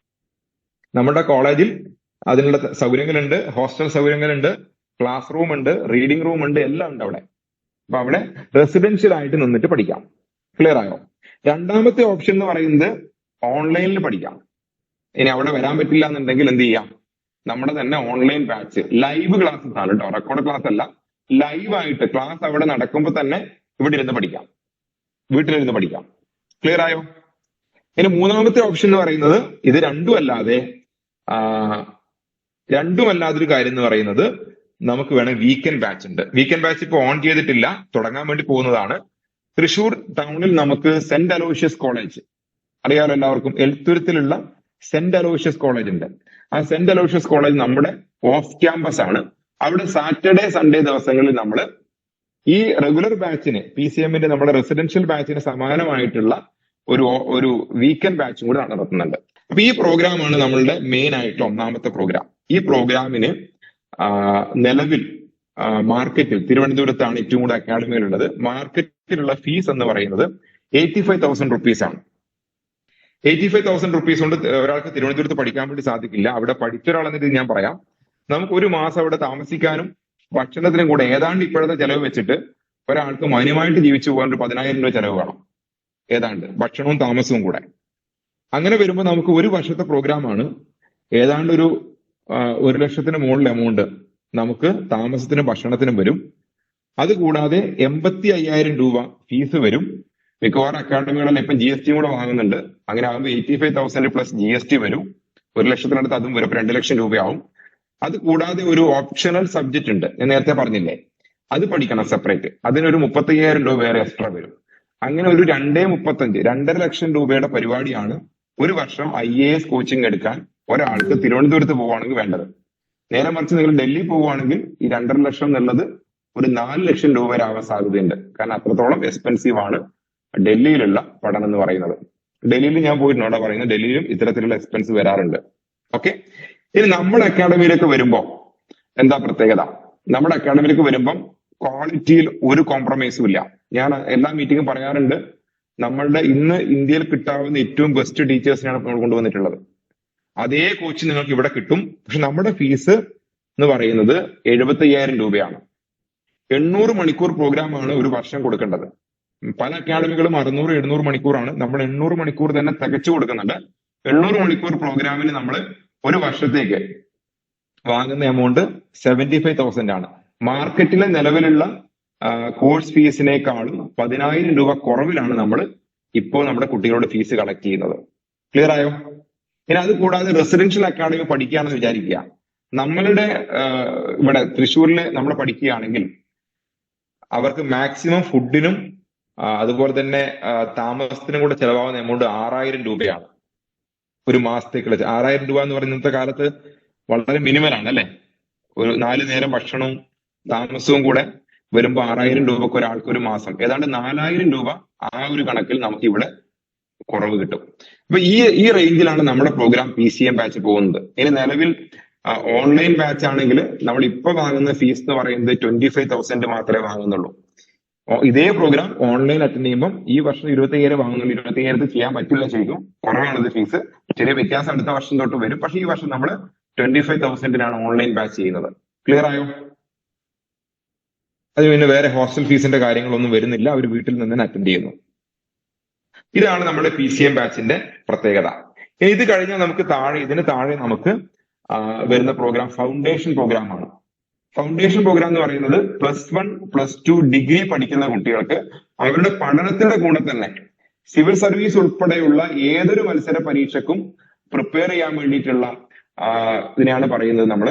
നമ്മുടെ കോളേജിൽ അതിനുള്ള സൗകര്യങ്ങളുണ്ട്, ഹോസ്റ്റൽ സൗകര്യങ്ങളുണ്ട്, ക്ലാസ് റൂം ഉണ്ട്, റീഡിംഗ് റൂം ഉണ്ട്, എല്ലാം ഉണ്ട് അവിടെ. അപ്പൊ അവിടെ റെസിഡൻഷ്യൽ ആയിട്ട് നിന്നിട്ട് പഠിക്കാം. ക്ലിയർ ആയോ? രണ്ടാമത്തെ ഓപ്ഷൻ എന്ന് പറയുന്നത് ഓൺലൈനിൽ പഠിക്കാം. ഇനി അവിടെ വരാൻ പറ്റില്ല എന്നുണ്ടെങ്കിൽ എന്ത് ചെയ്യാം? നമ്മുടെ തന്നെ ഓൺലൈൻ ബാച്ച് ലൈവ് ക്ലാസ്സസ് ആണ് കേട്ടോ, റെക്കോർഡ് ക്ലാസ് അല്ല. ലൈവ് ആയിട്ട് ക്ലാസ് അവിടെ നടക്കുമ്പോൾ തന്നെ ഇവിടെ ഇരുന്ന് പഠിക്കാം, വീട്ടിലിരുന്ന് പഠിക്കാം. ക്ലിയർ ആയോ? ഇനി മൂന്നാമത്തെ ഓപ്ഷൻ എന്ന് പറയുന്നത് ഇത് രണ്ടുമല്ലാതൊരു കാര്യം എന്ന് പറയുന്നത് നമുക്ക് വേണം വീക്കെൻഡ് ബാച്ച് ഉണ്ട്. വീക്കെൻഡ് ബാച്ച് ഇപ്പൊ ഓൺ ചെയ്തിട്ടില്ല, തുടങ്ങാൻ വേണ്ടി പോകുന്നതാണ്. തൃശൂർ ടൗണിൽ നമുക്ക് സെന്റ് അലോഷ്യസ് കോളേജ് അറിയാമല്ലോ എല്ലാവർക്കും, എൽത്തുരുത്തിലുള്ള സെന്റ് അലോഷ്യസ് കോളേജ് ഉണ്ട്. ആ സെന്റ് അലോഷ്യസ് കോളേജ് നമ്മുടെ ഓഫ് ക്യാമ്പസ് ആണ്. അവിടെ സാറ്റർഡേ സൺഡേ ദിവസങ്ങളിൽ നമ്മൾ ഈ റെഗുലർ ബാച്ചിന് PCM-ന്റെ നമ്മുടെ റെസിഡൻഷ്യൽ ബാച്ചിന് സമാനമായിട്ടുള്ള ഒരു വീക്കെൻഡ് ബാച്ചും കൂടെ നടത്തുന്നുണ്ട്. അപ്പൊ ഈ പ്രോഗ്രാമാണ് നമ്മളുടെ മെയിൻ ആയിട്ടുള്ള ഒന്നാമത്തെ പ്രോഗ്രാം. ഈ പ്രോഗ്രാമിന് നിലവിൽ മാർക്കറ്റിൽ തിരുവനന്തപുരത്താണ് ഏറ്റവും കൂടുതൽ അക്കാഡമികളുള്ളത്. മാർക്കറ്റിലുള്ള ഫീസ് എന്ന് പറയുന്നത് 85,000 റുപ്പീസ് ആണ്. 85,000 റുപ്പീസ് കൊണ്ട് ഒരാൾക്ക് തിരുവനന്തപുരത്ത് പഠിക്കാൻ വേണ്ടി സാധിക്കില്ല. അവിടെ പഠിച്ച ഒരാളെന്നിട്ട് ഞാൻ പറയാം, നമുക്ക് ഒരു മാസം അവിടെ താമസിക്കാനും ഭക്ഷണത്തിനും കൂടെ ഏതാണ്ട് ഇപ്പോഴത്തെ ചെലവ് വെച്ചിട്ട് ഒരാൾക്ക് മാന്യമായിട്ട് ജീവിച്ചു പോകാൻ ഒരു 10,000 രൂപ ചെലവ് വേണം, ഏതാണ്ട് ഭക്ഷണവും താമസവും കൂടെ. അങ്ങനെ വരുമ്പോൾ നമുക്ക് ഒരു വർഷത്തെ പ്രോഗ്രാമാണ്. ഏതാണ്ട് ഒരു 1,00,000-ന് മുകളിൽ എമൗണ്ട് നമുക്ക് താമസത്തിനും ഭക്ഷണത്തിനും വരും. അതുകൂടാതെ 85,000 രൂപ ഫീസ് വരും. മിക്കവാറും അക്കാഡമികളെല്ലാം ഇപ്പം GST കൂടെ വാങ്ങുന്നുണ്ട്. അങ്ങനെ ആകുമ്പോൾ 85,000 പ്ലസ് GST വരും. 1,00,000-നടുത്ത് അതും വരും, 2,00,000 രൂപയാവും. അത് കൂടാതെ ഒരു ഓപ്ഷണൽ സബ്ജക്ട് ഉണ്ട്, ഞാൻ നേരത്തെ പറഞ്ഞില്ലേ, അത് പഠിക്കണം സെപ്പറേറ്റ്. അതിനൊരു 35,000 രൂപ വേറെ എക്സ്ട്രാ വരും. അങ്ങനെ ഒരു 2.35 2.5 ലക്ഷം രൂപയുടെ പരിപാടിയാണ് ഒരു വർഷം IAS കോച്ചിങ് എടുക്കാൻ ഒരാൾക്ക് തിരുവനന്തപുരത്ത് പോവുകയാണെങ്കിൽ വേണ്ടത്. നേരെ മറിച്ച് നിങ്ങൾ ഡൽഹി പോവുകയാണെങ്കിൽ ഈ 2.5 ലക്ഷം എന്നുള്ളത് ഒരു 4 ലക്ഷം രൂപ വരെ ആവാൻ സാധ്യതയുണ്ട്. കാരണം അത്രത്തോളം എക്സ്പെൻസീവ് ആണ് ഡൽഹിയിലുള്ള പഠനം എന്ന് പറയുന്നത്. ഡൽഹിയിൽ ഞാൻ പോയിട്ടുണ്ട് പറയുന്നത്, ഡൽഹിയിലും ഇത്തരത്തിലുള്ള എക്സ്പെൻസ് വരാറുണ്ട്. ഓക്കെ, ഇനി നമ്മുടെ അക്കാഡമിയിലേക്ക് വരുമ്പോൾ എന്താ പ്രത്യേകത? നമ്മുടെ അക്കാഡമിയിലേക്ക് വരുമ്പം ക്വാളിറ്റിയിൽ ഒരു കോംപ്രമൈസും ഇല്ല. ഞാൻ എല്ലാ മീറ്റിംഗും പറയാറുണ്ട്, നമ്മളുടെ ഇന്ന് ഇന്ത്യയിൽ കിട്ടാവുന്ന ഏറ്റവും ബെസ്റ്റ് ടീച്ചേഴ്സിനാണ് നമ്മൾ കൊണ്ടുവന്നിട്ടുള്ളത്. അതേ കോച്ച് നിങ്ങൾക്ക് ഇവിടെ കിട്ടും. പക്ഷെ നമ്മുടെ ഫീസ് എന്ന് പറയുന്നത് 75,000 രൂപയാണ്. 800 മണിക്കൂർ പ്രോഗ്രാമാണ് ഒരു വർഷം കൊടുക്കേണ്ടത്. പല അക്കാഡമികളും 600-700 മണിക്കൂറാണ്. നമ്മൾ 800 മണിക്കൂർ തന്നെ തികച്ചു കൊടുക്കുന്നുണ്ട്. 800 മണിക്കൂർ പ്രോഗ്രാമിന് നമ്മൾ ഒരു വർഷത്തേക്ക് വാങ്ങുന്ന എമൗണ്ട് 75,000 ആണ്. മാർക്കറ്റിലെ നിലവിലുള്ള കോഴ്സ് ഫീസിനേക്കാളും 10,000 രൂപ കുറവിലാണ് നമ്മൾ ഇപ്പോൾ നമ്മുടെ കുട്ടികളുടെ ഫീസ് കളക്ട് ചെയ്യുന്നത്. ക്ലിയർ ആയോ? ഇനി അത് കൂടാതെ റെസിഡൻഷ്യൽ അക്കാഡമി പഠിക്കുകയാണെന്ന് വിചാരിക്കുക. നമ്മളുടെ ഇവിടെ തൃശ്ശൂരിൽ നമ്മൾ പഠിക്കുകയാണെങ്കിൽ അവർക്ക് മാക്സിമം ഫുഡിനും അതുപോലെ തന്നെ താമസത്തിനും കൂടെ ചെലവാകുന്ന എമൗണ്ട് 6,000 രൂപയാണ് ഒരു മാസത്തേക്കുള്ള. 6,000 രൂപ എന്ന് പറയുന്ന ഇന്നത്തെ കാലത്ത് വളരെ മിനിമലാണ് അല്ലെ? ഒരു 4 നേരം ഭക്ഷണവും താമസവും കൂടെ വരുമ്പോൾ 6,000 രൂപക്ക് ഒരാൾക്ക് ഒരു മാസം ഏതാണ്ട് 4,000 രൂപ ആ ഒരു കണക്കിൽ നമുക്ക് ഇവിടെ കുറവ് കിട്ടും. അപ്പൊ ഈ റേഞ്ചിലാണ് നമ്മുടെ പ്രോഗ്രാം PCM ബാച്ച് പോകുന്നത്. ഇനി നിലവിൽ ഓൺലൈൻ ബാച്ച് ആണെങ്കിൽ നമ്മൾ ഇപ്പൊ വാങ്ങുന്ന ഫീസ് എന്ന് പറയുന്നത് 25,000 മാത്രമേ വാങ്ങുന്നുള്ളൂ. ഇതേ പ്രോഗ്രാം ഓൺലൈൻ അറ്റൻഡ് ചെയ്യുമ്പോൾ ഈ വർഷം 25,000 വാങ്ങുന്നുള്ളൂ. 25,000 ചെയ്യാൻ പറ്റില്ല, ചെയ്യും, കുറവാണത് ഫീസ്. ചെറിയ വ്യത്യാസം അടുത്ത വർഷം തൊട്ട് വരും. പക്ഷെ ഈ വർഷം നമ്മൾ 25,000-നാണ് ഓൺലൈൻ ബാച്ച് ചെയ്യുന്നത്. ക്ലിയർ ആയോ? അത് പിന്നെ വേറെ ഹോസ്റ്റൽ ഫീസിന്റെ കാര്യങ്ങളൊന്നും വരുന്നില്ല, അവർ വീട്ടിൽ നിന്ന് തന്നെ അറ്റൻഡ് ചെയ്യുന്നു. ഇതാണ് നമ്മുടെ PCM ബാച്ചിന്റെ പ്രത്യേകത. ഇത് കഴിഞ്ഞാൽ നമുക്ക് ഇതിന് താഴെ നമുക്ക് വരുന്ന പ്രോഗ്രാം ഫൗണ്ടേഷൻ പ്രോഗ്രാം ആണ്. ഫൗണ്ടേഷൻ പ്രോഗ്രാം എന്ന് പറയുന്നത് +1 +2 ഡിഗ്രി പഠിക്കുന്ന കുട്ടികൾക്ക് അവരുടെ പഠനത്തിന്റെ കൂടെ തന്നെ സിവിൽ സർവീസ് ഉൾപ്പെടെയുള്ള ഏതൊരു മത്സര പരീക്ഷയ്ക്കും പ്രിപ്പയർ ചെയ്യാൻ വേണ്ടിയിട്ടുള്ള ഇതിനെയാണ് പറയുന്നത് നമ്മൾ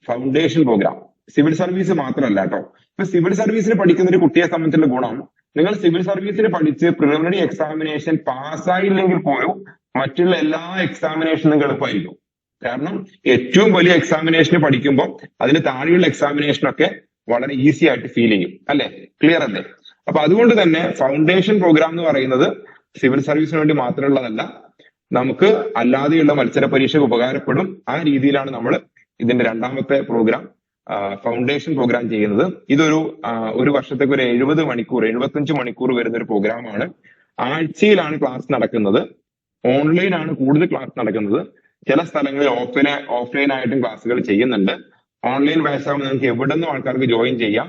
ഫൗണ്ടേഷൻ പ്രോഗ്രാം. സിവിൽ സർവീസ് മാത്രമല്ല കേട്ടോ. ഇപ്പൊ സിവിൽ സർവീസിന് പഠിക്കുന്ന ഒരു കുട്ടിയെ സംബന്ധിച്ചുള്ള ഗുണം, നിങ്ങൾ സിവിൽ സർവീസിന് പഠിച്ച് പ്രിലിമിനറി എക്സാമിനേഷൻ പാസ്സായില്ലെങ്കിൽ പോലും മറ്റുള്ള എല്ലാ എക്സാമിനേഷനും എളുപ്പമായിരിക്കും. കാരണം ഏറ്റവും വലിയ എക്സാമിനേഷന് പഠിക്കുമ്പോൾ അതിന് താഴെയുള്ള എക്സാമിനേഷനൊക്കെ വളരെ ഈസി ആയിട്ട് ഫീൽ ചെയ്യും അല്ലെ? ക്ലിയർ അല്ലേ? അപ്പൊ അതുകൊണ്ട് തന്നെ ഫൗണ്ടേഷൻ പ്രോഗ്രാം എന്ന് പറയുന്നത് സിവിൽ സർവീസിന് വേണ്ടി മാത്രമുള്ളതല്ല, നമുക്ക് അല്ലാതെയുള്ള മത്സര പരീക്ഷയ്ക്ക് ഉപകാരപ്പെടും. ആ രീതിയിലാണ് നമ്മൾ ഇതിന്റെ രണ്ടാമത്തെ പ്രോഗ്രാം ഫൗണ്ടേഷൻ പ്രോഗ്രാം ചെയ്യുന്നത്. ഇതൊരു ഒരു വർഷത്തേക്ക് ഒരു 70 മണിക്കൂർ 75 മണിക്കൂർ വരുന്ന ഒരു പ്രോഗ്രാമാണ്. ആഴ്ചയിലാണ് ക്ലാസ് നടക്കുന്നത്. ഓൺലൈൻ ആണ് കൂടുതൽ ക്ലാസ് നടക്കുന്നത്. ചില സ്ഥലങ്ങളിൽ ഓഫ്ലൈൻ ആയിട്ടും ക്ലാസ്സുകൾ ചെയ്യുന്നുണ്ട്. ഓൺലൈൻ ബാച്ച് ആകുമ്പോൾ നിങ്ങൾക്ക് എവിടെ നിന്നും ആൾക്കാർക്ക് ജോയിൻ ചെയ്യാം.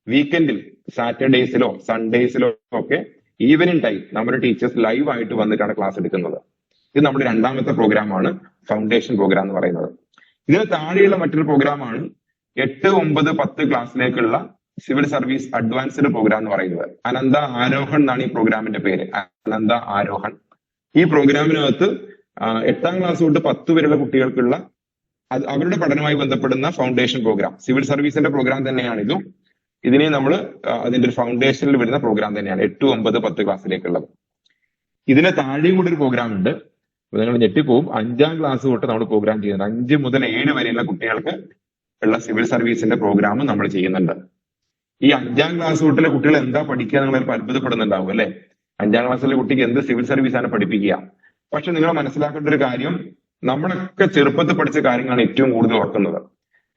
വീക്കെൻഡിൽ സാറ്റർഡേസിലോ സൺഡേസിലോ ഒക്കെ ഈവനിങ് ടൈം നമ്മുടെ ടീച്ചേഴ്സ് ലൈവ് ആയിട്ട് വന്നിട്ടാണ് ക്ലാസ് എടുക്കുന്നത്. ഇത് നമ്മുടെ രണ്ടാമത്തെ പ്രോഗ്രാമാണ് ഫൗണ്ടേഷൻ പ്രോഗ്രാം എന്ന് പറയുന്നത്. ഇതിന് താഴെയുള്ള മറ്റൊരു പ്രോഗ്രാമാണ് 8, 9, 10 ക്ലാസ്സിലേക്കുള്ള സിവിൽ സർവീസ് അഡ്വാൻസ്ഡ് പ്രോഗ്രാം എന്ന് പറയുന്നത്. അനന്ത ആരോഹൺ എന്നാണ് ഈ പ്രോഗ്രാമിന്റെ പേര്. അനന്ത ആരോഹൺ. ഈ പ്രോഗ്രാമിനകത്ത് 8ാം ക്ലാസ് തൊട്ട് 10 വരെയുള്ള കുട്ടികൾക്കുള്ള അവരുടെ പഠനവുമായി ബന്ധപ്പെടുന്ന ഫൗണ്ടേഷൻ പ്രോഗ്രാം, സിവിൽ സർവീസിന്റെ പ്രോഗ്രാം തന്നെയാണ് ഇതും. ഇതിനെ നമ്മൾ അതിന്റെ ഒരു ഫൗണ്ടേഷനിൽ വരുന്ന പ്രോഗ്രാം തന്നെയാണ് 8, 9, 10 ക്ലാസ്സിലേക്കുള്ളത്. ഇതിന് താഴെയും കൂടി ഒരു പ്രോഗ്രാം ഉണ്ട്. നിങ്ങൾ ഞെട്ടിപ്പോവും. 5ാം ക്ലാസ് തൊട്ട് നമ്മൾ പ്രോഗ്രാം ചെയ്യുന്നുണ്ട്. 5 മുതൽ 7 വരെയുള്ള കുട്ടികൾക്ക് ഉള്ള സിവിൽ സർവീസിന്റെ പ്രോഗ്രാം നമ്മൾ ചെയ്യുന്നുണ്ട്. ഈ 5ാം ക്ലാസ് തൊട്ടിലെ കുട്ടികൾ എന്താ പഠിക്കുക നിങ്ങൾ അത്ഭുതപ്പെടുന്നുണ്ടാവും അല്ലെ. 5ാം ക്ലാസ്സിലെ കുട്ടിക്ക് എന്ത് സിവിൽ സർവീസ് ആണ് പഠിപ്പിക്കുക. പക്ഷെ നിങ്ങൾ മനസ്സിലാക്കേണ്ട ഒരു കാര്യം, നമ്മളൊക്കെ ചെറുപ്പത്തിൽ പഠിച്ച കാര്യങ്ങളാണ് ഏറ്റവും കൂടുതൽ ഓർക്കുന്നത്.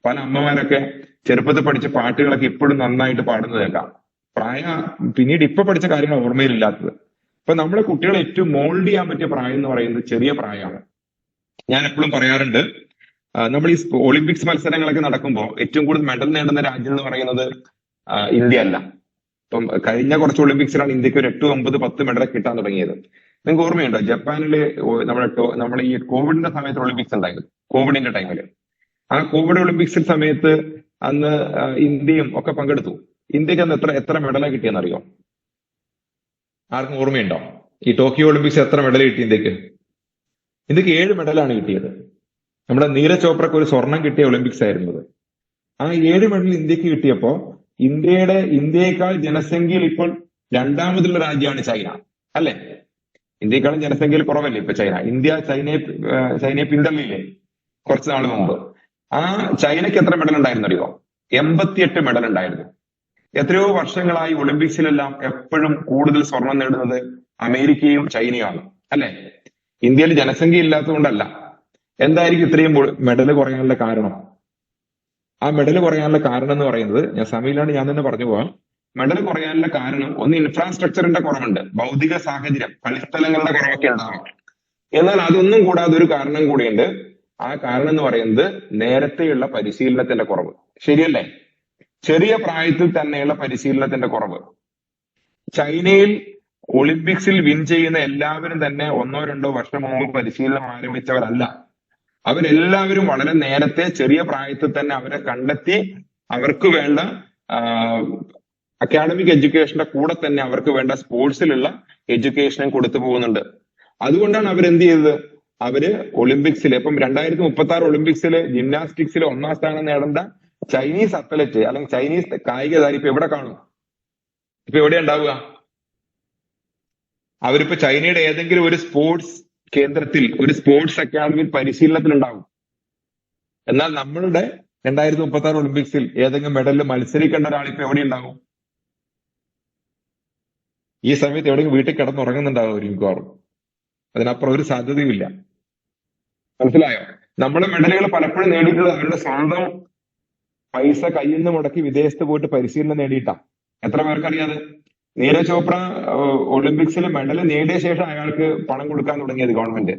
പല അമ്മമാരൊക്കെ ചെറുപ്പത്തിൽ പഠിച്ച പാട്ടുകളൊക്കെ ഇപ്പോഴും നന്നായിട്ട് പാടുന്നത് കേൾക്കാം. പിന്നീട് ഇപ്പൊ പഠിച്ച കാര്യങ്ങൾ ഓർമ്മയിലില്ലാത്തത്. അപ്പൊ നമ്മുടെ കുട്ടികളെ ഏറ്റവും മോൾഡ് ചെയ്യാൻ പറ്റിയ പ്രായം എന്ന് പറയുന്നത് ചെറിയ പ്രായമാണ്. ഞാൻ എപ്പോഴും പറയാറുണ്ട്, നമ്മൾ ഈ ഒളിമ്പിക്സ് മത്സരങ്ങളൊക്കെ നടക്കുമ്പോൾ ഏറ്റവും കൂടുതൽ മെഡൽ നേടുന്ന രാജ്യം എന്ന് പറയുന്നത് ഇന്ത്യ അല്ല. ഇപ്പം കഴിഞ്ഞ കുറച്ച് ഒളിമ്പിക്സിലാണ് ഇന്ത്യക്ക് ഒരു 8, 9, 10 മെഡൽ കിട്ടാൻ തുടങ്ങിയത്. നിങ്ങൾക്ക് ഓർമ്മയുണ്ടോ, ജപ്പാനില് നമ്മുടെ ഈ കോവിഡിന്റെ സമയത്ത് ഒളിമ്പിക്സ് ഉണ്ടായിരുന്നു. കോവിഡിന്റെ ടൈമില് ആ കോവിഡ് ഒളിമ്പിക്സ് സമയത്ത് അന്ന് ഇന്ത്യയും ഒക്കെ പങ്കെടുത്തു. ഇന്ത്യക്ക് അന്ന് എത്ര മെഡലാണ് കിട്ടിയെന്ന് അറിയോ? ആർക്കും ഓർമ്മയുണ്ടോ? ഈ ടോക്കിയോ ഒളിമ്പിക്സ് എത്ര മെഡൽ കിട്ടി ഇന്ത്യക്ക്? ഇന്ത്യക്ക് 7 മെഡലാണ് കിട്ടിയത്. നമ്മുടെ നീരജ് ചോപ്രക്ക് ഒരു സ്വർണം കിട്ടിയ ഒളിമ്പിക്സ് ആയിരുന്നത്. ആ 7 മെഡൽ ഇന്ത്യക്ക് കിട്ടിയപ്പോ ഇന്ത്യയെക്കാൾ ജനസംഖ്യയിൽ ഇപ്പോൾ 2ാമതുള്ള രാജ്യമാണ് ചൈന അല്ലെ. ഇന്ത്യയെക്കാളും ജനസംഖ്യയിൽ കുറവല്ലേ ഇപ്പൊ ചൈന. ഇന്ത്യ ചൈനയെ പിന്തള്ളിയില്ലേ കുറച്ച് നാൾ മുമ്പ്. ആ ചൈനയ്ക്ക് എത്ര മെഡൽ ഉണ്ടായിരുന്നു അറിയോ? 88 മെഡൽ ഉണ്ടായിരുന്നു. എത്രയോ വർഷങ്ങളായി ഒളിമ്പിക്സിലെല്ലാം എപ്പോഴും കൂടുതൽ സ്വർണം നേടുന്നത് അമേരിക്കയും ചൈനയുമാണ് അല്ലെ. ഇന്ത്യയിൽ ജനസംഖ്യ ഇല്ലാത്തതുകൊണ്ടല്ല. എന്തായിരിക്കും ഇത്രയും മെഡൽ കുറയാനുള്ള കാരണം? ആ മെഡൽ കുറയാനുള്ള കാരണം എന്ന് പറയുന്നത്, സമയമില്ലാണ്ട് ഞാൻ തന്നെ പറഞ്ഞു പോവാം. മെഡൽ കുറയാനുള്ള കാരണം ഒന്ന് ഇൻഫ്രാസ്ട്രക്ചറിന്റെ കുറവുണ്ട്, ഭൗതിക സാഹചര്യം, കളിസ്ഥലങ്ങളുടെ കുറവൊക്കെ ഉണ്ടാവാം. എന്നാൽ അതൊന്നും കൂടാതെ ഒരു കാരണം കൂടിയുണ്ട്. ആ കാരണം എന്ന് പറയുന്നത് നേരത്തെയുള്ള പരിശീലനത്തിന്റെ കുറവ്. ശരിയല്ലേ? ചെറിയ പ്രായത്തിൽ തന്നെയുള്ള പരിശീലനത്തിന്റെ കുറവ്. ചൈനയിൽ ഒളിമ്പിക്സിൽ വിൻ ചെയ്യുന്ന എല്ലാവരും തന്നെ 1, 2 വർഷം മുമ്പ് പരിശീലനം ആരംഭിച്ചവരല്ല. അവരെല്ലാവരും വളരെ നേരത്തെ ചെറിയ പ്രായത്തിൽ തന്നെ അവരെ കണ്ടെത്തി അവർക്ക് വേണ്ട അക്കാഡമിക് എഡ്യൂക്കേഷന്റെ കൂടെ തന്നെ അവർക്ക് വേണ്ട സ്പോർട്സിലുള്ള എഡ്യൂക്കേഷനും കൊടുത്തു പോകുന്നുണ്ട്. അതുകൊണ്ടാണ് അവരെന്ത് ചെയ്തത്? അവര് ഒളിമ്പിക്സിൽ ഇപ്പം 2036 ഒളിമ്പിക്സിൽ ജിംനാസ്റ്റിക്സിൽ 1ാം സ്ഥാനം നേടേണ്ട ചൈനീസ് അത്ലറ്റ് അല്ലെങ്കിൽ ചൈനീസ് കായിക താരം ഇപ്പൊ എവിടെ കാണും? ഇപ്പൊ എവിടെയാ ഉണ്ടാവുക? അവരിപ്പോ ചൈനയുടെ ഏതെങ്കിലും ഒരു സ്പോർട്സ് കേന്ദ്രത്തിൽ, ഒരു സ്പോർട്സ് അക്കാദമിയിൽ പരിശീലനത്തിലുണ്ടാവും. എന്നാൽ നമ്മളുടെ 2036 ഒളിമ്പിക്സിൽ ഏതെങ്കിലും മെഡലിൽ മത്സരിക്കേണ്ട ഒരാൾ ഇപ്പൊ എവിടെ ഉണ്ടാവും? ഈ സമയത്ത് എവിടെയെങ്കിലും വീട്ടിൽ കിടന്നുറങ്ങുന്നുണ്ടാവും ഒരു മിക്കവാറും. അതിനപ്പുറം ഒരു സാധ്യതയുമില്ല. മനസ്സിലായോ? നമ്മുടെ മെഡലുകൾ പലപ്പോഴും നേടിയിട്ടുള്ളത് അവരുടെ സ്വന്തം പൈസ കയ്യിൽ നിന്ന് മുടക്കി വിദേശത്ത് പോയിട്ട് പരിശീലനം നേടിയിട്ടാ. എത്ര പേർക്കറിയാതെ? നീരജ് ചോപ്ര ഒളിമ്പിക്സിൽ മെഡൽ നേടിയ ശേഷം അയാൾക്ക് പണം കൊടുക്കാൻ തുടങ്ങിയത് ഗവൺമെന്റ്.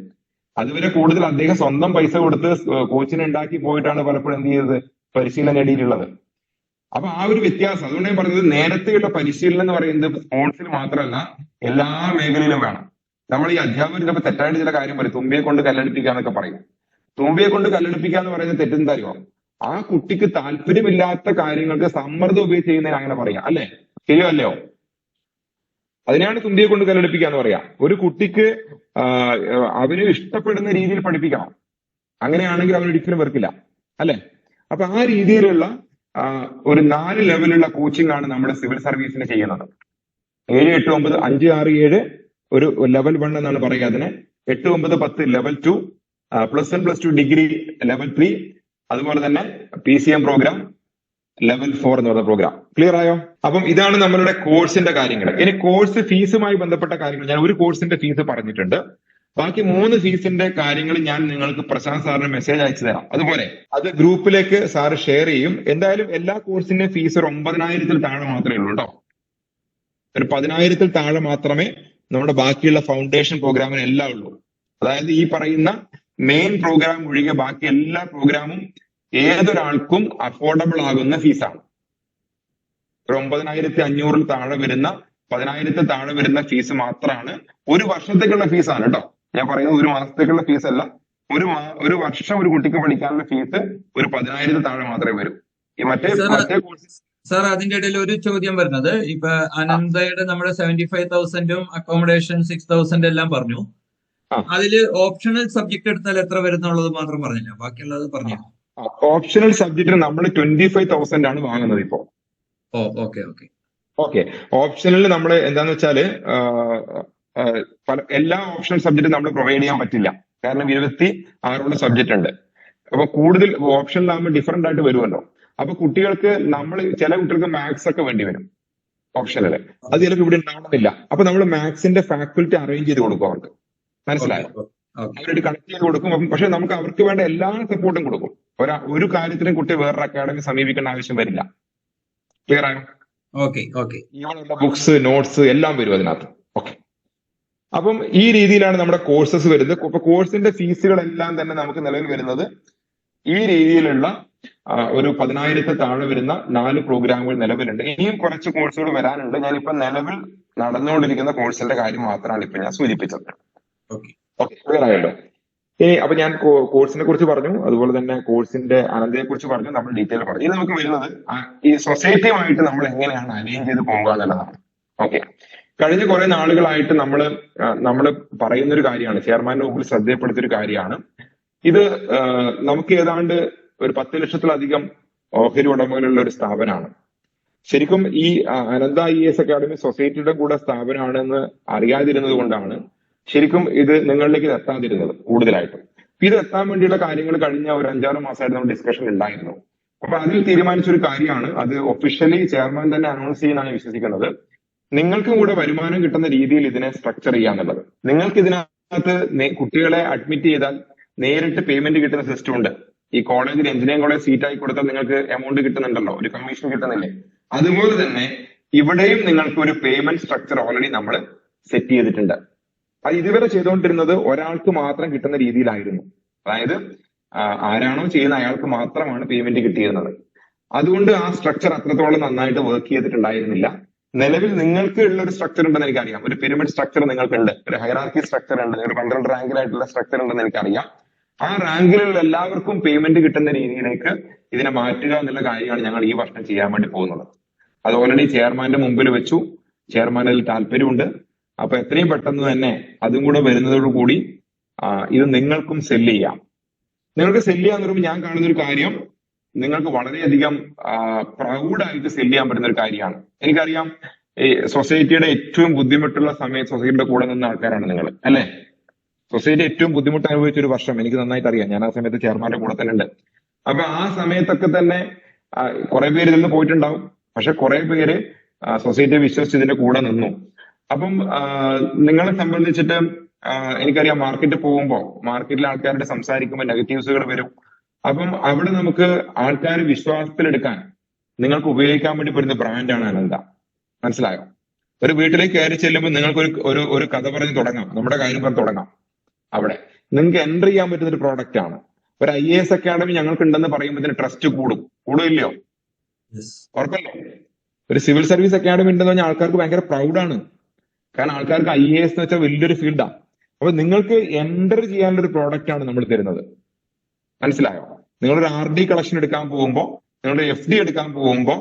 അതുവരെ കൂടുതൽ അദ്ദേഹം സ്വന്തം പൈസ കൊടുത്ത് കോച്ചിനെ ഉണ്ടാക്കി പോയിട്ടാണ് പലപ്പോഴും എന്ത് ചെയ്തത്? പരിശീലനം നേടിയിട്ടുള്ളത്. അപ്പൊ ആ ഒരു വ്യത്യാസം, അതുകൊണ്ട് ഞാൻ പറഞ്ഞത് നേരത്തെയുള്ള പരിശീലനം എന്ന് പറയുന്നത് സ്പോർട്സിൽ മാത്രമല്ല എല്ലാ മേഖലയിലും വേണം. നമ്മൾ ഈ അധ്യാപകർ ചിലപ്പോൾ തെറ്റായിട്ട് ചില കാര്യം പറയും, തുമ്പിയെ കൊണ്ട് കല്ലെടുപ്പിക്കുക എന്നൊക്കെ പറയും. തുമ്പിയെ കൊണ്ട് കല്ലെടുപ്പിക്കുക എന്ന് പറയുന്നത് തെറ്റെന്താ അറിയോ? ആ കുട്ടിക്ക് താല്പര്യമില്ലാത്ത കാര്യങ്ങൾക്ക് സമ്മർദ്ദം ഉപയോഗിച്ച് ചെയ്യുന്നതിന് അങ്ങനെ പറയാം അല്ലെ. ശരിയോ അല്ലയോ? അതിനാണ് തുമ്പിയെ കൊണ്ട് കല്ലെടുപ്പിക്കുക എന്ന് പറയാം. ഒരു കുട്ടിക്ക് അവന് ഇഷ്ടപ്പെടുന്ന രീതിയിൽ പഠിപ്പിക്കണം. അങ്ങനെയാണെങ്കിൽ അവൻ ഒരിക്കലും വെറുക്കില്ല അല്ലെ. അപ്പൊ ആ രീതിയിലുള്ള ഒരു 4 ലെവലുള്ള കോച്ചിങ് ആണ് നമ്മുടെ സിവിൽ സർവീസിന് ചെയ്യുന്നത്. 7, 8, 9, 5, 6, 7 ഒരു ലെവൽ 1 എന്നാണ് പറയുക അതിന്. 8, 9, 10 ലെവൽ 2, +1, +2 ഡിഗ്രി ലെവൽ 3, അതുപോലെ തന്നെ PCM പ്രോഗ്രാം ലെവൽ 4 എന്ന് പറയുന്ന പ്രോഗ്രാം. ക്ലിയർ ആയോ? അപ്പം ഇതാണ് നമ്മളുടെ കോഴ്സിന്റെ കാര്യങ്ങൾ. ഇനി കോഴ്സ് ഫീസുമായി ബന്ധപ്പെട്ട കാര്യങ്ങൾ, ഞാൻ ഒരു കോഴ്സിന്റെ ഫീസ് പറഞ്ഞിട്ടുണ്ട്. ബാക്കി 3 ഫീസിന്റെ കാര്യങ്ങൾ ഞാൻ നിങ്ങൾക്ക് പ്രശാന്ത് സാറിന് മെസ്സേജ് അയച്ചു തരാം. അതുപോലെ അത് ഗ്രൂപ്പിലേക്ക് സാറ് ഷെയർ ചെയ്യും. എന്തായാലും എല്ലാ കോഴ്സിന്റെ ഫീസ് ഒരു 9,000-ൽ താഴെ മാത്രമേ ഉള്ളൂ കേട്ടോ. ഒരു 10,000-ൽ താഴെ മാത്രമേ നമ്മുടെ ബാക്കിയുള്ള ഫൗണ്ടേഷൻ പ്രോഗ്രാമിന് എല്ലാം ഉള്ളൂ. അതായത് ഈ പറയുന്ന മെയിൻ പ്രോഗ്രാം ഒഴികെ ബാക്കി എല്ലാ പ്രോഗ്രാമും ഏതൊരാൾക്കും അഫോർഡബിൾ ആകുന്ന ഫീസാണ്. ഒരു 9,500-ൽ താഴെ വരുന്ന 10,000-ൽ താഴെ വരുന്ന ഫീസ് മാത്രമാണ്. ഒരു വർഷത്തേക്കുള്ള ഫീസാണ് കേട്ടോ. ഞാൻ പറയുന്നത് ഒരു മാസത്തേക്കുള്ള ഫീസ് അല്ല. ഒരു വർഷം ഒരു കുട്ടിക്ക് പഠിക്കാനുള്ള ഫീസ് ഒരു 10,000-ൽ താഴെ മാത്രമേ വരൂ. ഈ മറ്റേ കോഴ്സ് സാർ അതിന്റെ ഇടയിൽ ഒരു ചോദ്യം വരുന്നത്, ഇപ്പൊ അനന്തയുടെ നമ്മുടെ 75,000-ഉം അക്കോമഡേഷൻ 6,000 എല്ലാം പറഞ്ഞു. അതില് ഓപ്ഷണൽ സബ്ജക്ട് എടുത്താൽ എത്ര വരുന്നുള്ളത് മാത്രം പറഞ്ഞില്ല, ബാക്കിയുള്ളത് പറഞ്ഞു. ഓപ്ഷണൽ സബ്ജക്റ്റിന് നമ്മൾ 25,000 ആണ് വാങ്ങുന്നത് ഇപ്പോ. ഓക്കെ. ഓപ്ഷണൽ നമ്മൾ എന്താന്ന് വെച്ചാല് എല്ലാ ഓപ്ഷണൽ സബ്ജക്റ്റും നമ്മൾ പ്രൊവൈഡ് ചെയ്യാൻ പറ്റില്ല. കാരണം 26 സബ്ജക്റ്റ് ഉണ്ട്. അപ്പൊ കൂടുതൽ ഓപ്ഷനിലാകുമ്പോൾ ഡിഫറെന്റ് ആയിട്ട് വരുമല്ലോ. അപ്പൊ കുട്ടികൾക്ക് ചില കുട്ടികൾക്ക് മാത്സ് ഒക്കെ വേണ്ടി വരും ഓപ്ഷനില്. അത് ചിലപ്പോൾ ഇവിടെ ഉണ്ടാവണമെന്നില്ല. അപ്പൊ നമ്മൾ മാത്സിന്റെ ഫാക്കൽറ്റി അറേഞ്ച് ചെയ്ത് കൊടുക്കും അവർക്ക്. മനസ്സിലായോ? അവരായിട്ട് കണക്ട് ചെയ്ത് കൊടുക്കും. പക്ഷെ നമുക്ക് അവർക്ക് വേണ്ട എല്ലാ സപ്പോർട്ടും കൊടുക്കും. ഒരു കാര്യത്തിനും കുട്ടി വേറൊരു അക്കാഡമി സമീപിക്കേണ്ട ആവശ്യം വരില്ല. ക്ലിയർ ആയോ? ഇങ്ങനെയുള്ള ബുക്സ്, നോട്ട്സ് എല്ലാം വരും അതിനകത്ത്. ഓക്കെ. അപ്പം ഈ രീതിയിലാണ് നമ്മുടെ കോഴ്സസ് വരുന്നത്. അപ്പൊ കോഴ്സിന്റെ ഫീസുകളെല്ലാം തന്നെ നമുക്ക് നിലവിൽ വരുന്നത് ഈ രീതിയിലുള്ള ഒരു 10,000-ൽ താഴെ വരുന്ന 4 പ്രോഗ്രാമുകൾ നിലവിലുണ്ട്. ഇനിയും കുറച്ച് കോഴ്സുകൾ വരാനുണ്ട്. ഞാനിപ്പോ നിലവിൽ നടന്നുകൊണ്ടിരിക്കുന്ന കോഴ്സിന്റെ കാര്യം മാത്രമാണ് ഇപ്പൊ ഞാൻ സൂചിപ്പിച്ചത്. ഓക്കെ, ക്ലിയർ ആയല്ലോ? അപ്പൊ ഞാൻ കോഴ്സിനെ കുറിച്ച് പറഞ്ഞു, അതുപോലെ തന്നെ കോഴ്സിന്റെ അനന്തയെ കുറിച്ച് പറഞ്ഞു, നമ്മൾ ഡീറ്റെയിൽ പറഞ്ഞു. ഇത് നമുക്ക് വരുന്നത് ഈ സൊസൈറ്റിയുമായിട്ട് നമ്മൾ എങ്ങനെയാണ് അലൈൻ ചെയ്ത് പോകുക എന്നുള്ളതാണ്. ഓക്കെ. കഴിഞ്ഞ കുറെ നാളുകളായിട്ട് നമ്മൾ പറയുന്ന ഒരു കാര്യമാണ്, ചെയർമാന്റെ മുമ്പിൽ ശ്രദ്ധയപ്പെടുത്തിയ ഒരു കാര്യമാണ് ഇത്. നമുക്ക് ഏതാണ്ട് ഒരു 10 ലക്ഷത്തിലധികം ഓഹരി ഉടമകളുള്ള ഒരു സ്ഥാപനമാണ്. ശരിക്കും ഈ അനന്ത IAS അക്കാഡമി സൊസൈറ്റിയുടെ കൂടെ സ്ഥാപനമാണെന്ന് അറിയാതിരുന്നത് കൊണ്ടാണ് ശരിക്കും ഇത് നിങ്ങളിലേക്ക് എത്താതിരുന്നത് കൂടുതലായിട്ടും. ഇത് എത്താൻ വേണ്ടിയുള്ള കാര്യങ്ങൾ കഴിഞ്ഞ ഒരു 5-6 മാസമായിട്ട് നമ്മൾ ഡിസ്കഷൻ ഉണ്ടായിരുന്നു. അപ്പൊ അതിൽ തീരുമാനിച്ചൊരു കാര്യമാണ്, അത് ഒഫീഷ്യലി ചെയർമാൻ തന്നെ അനൗൺസ് ചെയ്യുന്നതാണ് വിശ്വസിക്കുന്നത്. നിങ്ങൾക്കും കൂടെ വരുമാനം കിട്ടുന്ന രീതിയിൽ ഇതിനെ സ്ട്രക്ചർ ചെയ്യാന്നുള്ളത്. നിങ്ങൾക്ക് ഇതിനകത്ത് കുട്ടികളെ അഡ്മിറ്റ് ചെയ്താൽ നേരിട്ട് പേയ്മെന്റ് കിട്ടുന്ന സിസ്റ്റം ഉണ്ട്. ഈ കോളേജിൽ എഞ്ചിനീയറിംഗ് കോളേജ് സീറ്റ് ആയി കൊടുത്താൽ നിങ്ങൾക്ക് എമൗണ്ട് കിട്ടുന്നുണ്ടല്ലോ, ഒരു കമ്മീഷൻ കിട്ടുന്നില്ലേ? അതുപോലെ തന്നെ ഇവിടെയും നിങ്ങൾക്ക് ഒരു പേയ്മെന്റ് സ്ട്രക്ചർ ഓൾറെഡി നമ്മൾ സെറ്റ് ചെയ്തിട്ടുണ്ട്. അത് ഇതുവരെ ചെയ്തുകൊണ്ടിരുന്നത് ഒരാൾക്ക് മാത്രം കിട്ടുന്ന രീതിയിലായിരുന്നു. അതായത് ആരാണോ ചെയ്യുന്ന അയാൾക്ക് മാത്രമാണ് പേയ്മെന്റ് കിട്ടിയിരുന്നത്. അതുകൊണ്ട് ആ സ്ട്രക്ചർ അത്രത്തോളം നന്നായിട്ട് വർക്ക് ചെയ്തിട്ടുണ്ടായിരുന്നില്ല. നിലവിൽ നിങ്ങൾക്ക് ഉള്ള ഒരു സ്ട്രക്ചർ ഉണ്ടെന്ന് എനിക്കറിയാം. ഒരു പിരമിഡ് സ്ട്രക്ചർ നിങ്ങൾക്കുണ്ട്, ഒരു ഹൈറാർക്കി സ്ട്രക്ചർ ഉണ്ട്, ഒരു 12 റാങ്കിലായിട്ടുള്ള സ്ട്രക്ചർ ഉണ്ടെന്ന് എനിക്കറിയാം. ആ റാങ്കിലുള്ള എല്ലാവർക്കും പേയ്മെന്റ് കിട്ടുന്ന രീതിയിലേക്ക് ഇതിനെ മാറ്റുക എന്നുള്ള കാര്യമാണ് ഞങ്ങൾ ഈ വർഷം ചെയ്യാൻ വേണ്ടി പോകുന്നത്. അത് ഓൾറെഡി ചെയർമാന്റെ മുമ്പിൽ വെച്ചു. ചെയർമാൻ അതിൽ താല്പര്യമുണ്ട്. അപ്പൊ എത്രയും പെട്ടെന്ന് തന്നെ അതും കൂടെ വരുന്നതോടുകൂടി ഇത് നിങ്ങൾക്കും സെല്ല് ചെയ്യാം. നിങ്ങൾക്ക് സെല്ല് ചെയ്യാന്ന് പറയുമ്പോൾ ഞാൻ കാണുന്ന ഒരു കാര്യം, നിങ്ങൾക്ക് വളരെയധികം പ്രൗഡായിട്ട് സെല്ല് ചെയ്യാൻ പറ്റുന്ന ഒരു കാര്യമാണ്. എനിക്കറിയാം, ഈ സൊസൈറ്റിയുടെ ഏറ്റവും ബുദ്ധിമുട്ടുള്ള സമയത്ത് സൊസൈറ്റിയുടെ കൂടെ നിന്ന ആൾക്കാരാണ് നിങ്ങൾ, അല്ലെ? സൊസൈറ്റി ഏറ്റവും ബുദ്ധിമുട്ട് അനുഭവിച്ച ഒരു വർഷം എനിക്ക് നന്നായിട്ട് അറിയാം. ഞാൻ ആ സമയത്ത് ചെയർമാന്റെ കൂടെ തന്നെ ഉണ്ട്. അപ്പൊ ആ സമയത്തൊക്കെ തന്നെ കുറെ പേര് ഇതിൽ നിന്ന് പോയിട്ടുണ്ടാവും. പക്ഷെ കുറെ പേര് സൊസൈറ്റിയെ വിശ്വസിച്ച് ഇതിന്റെ കൂടെ നിന്നു. അപ്പം നിങ്ങളെ സംബന്ധിച്ചിട്ട് എനിക്കറിയാം, മാർക്കറ്റിൽ പോകുമ്പോൾ മാർക്കറ്റിലെ ആൾക്കാരുടെ സംസാരിക്കുമ്പോൾ നെഗറ്റീവ്സുകൾ വരും. അപ്പം അവിടെ നമുക്ക് ആൾക്കാർ വിശ്വാസത്തിലെടുക്കാൻ നിങ്ങൾക്ക് ഉപയോഗിക്കാൻ വേണ്ടി പറ്റുന്ന ബ്രാൻഡാണ് അനന്ത. മനസ്സിലായോ? ഒരു വീട്ടിലേക്ക് കയറി ചെല്ലുമ്പോൾ നിങ്ങൾക്ക് ഒരു കഥ പറഞ്ഞ് തുടങ്ങാം, നമ്മുടെ കാര്യം പറഞ്ഞ് തുടങ്ങാം. അവിടെ നിങ്ങൾക്ക് എൻട്രി ചെയ്യാൻ പറ്റുന്ന ഒരു പ്രോഡക്റ്റ് ആണ്. ഒരു IAS അക്കാഡമി ഞങ്ങൾക്ക് ഉണ്ടെന്ന് പറയുമ്പോൾ ട്രസ്റ്റ് കൂടുമില്ലയോ? ഉറപ്പല്ലേ? ഒരു സിവിൽ സർവീസ് അക്കാഡമി ഉണ്ടെന്ന് പറഞ്ഞാൽ ആൾക്കാർക്ക് ഭയങ്കര പ്രൗഡാണ്. കാരണം ആൾക്കാർക്ക് IAS എന്ന് വെച്ചാൽ വലിയൊരു ഫീൽഡാണ്. അപ്പൊ നിങ്ങൾക്ക് എൻറ്റർ ചെയ്യാനുള്ള ഒരു പ്രോഡക്റ്റ് ആണ് നമ്മൾ തരുന്നത്. മനസ്സിലായോ? നിങ്ങളൊരു RD കളക്ഷൻ എടുക്കാൻ പോകുമ്പോൾ, നിങ്ങളുടെ FD എടുക്കാൻ പോകുമ്പോൾ,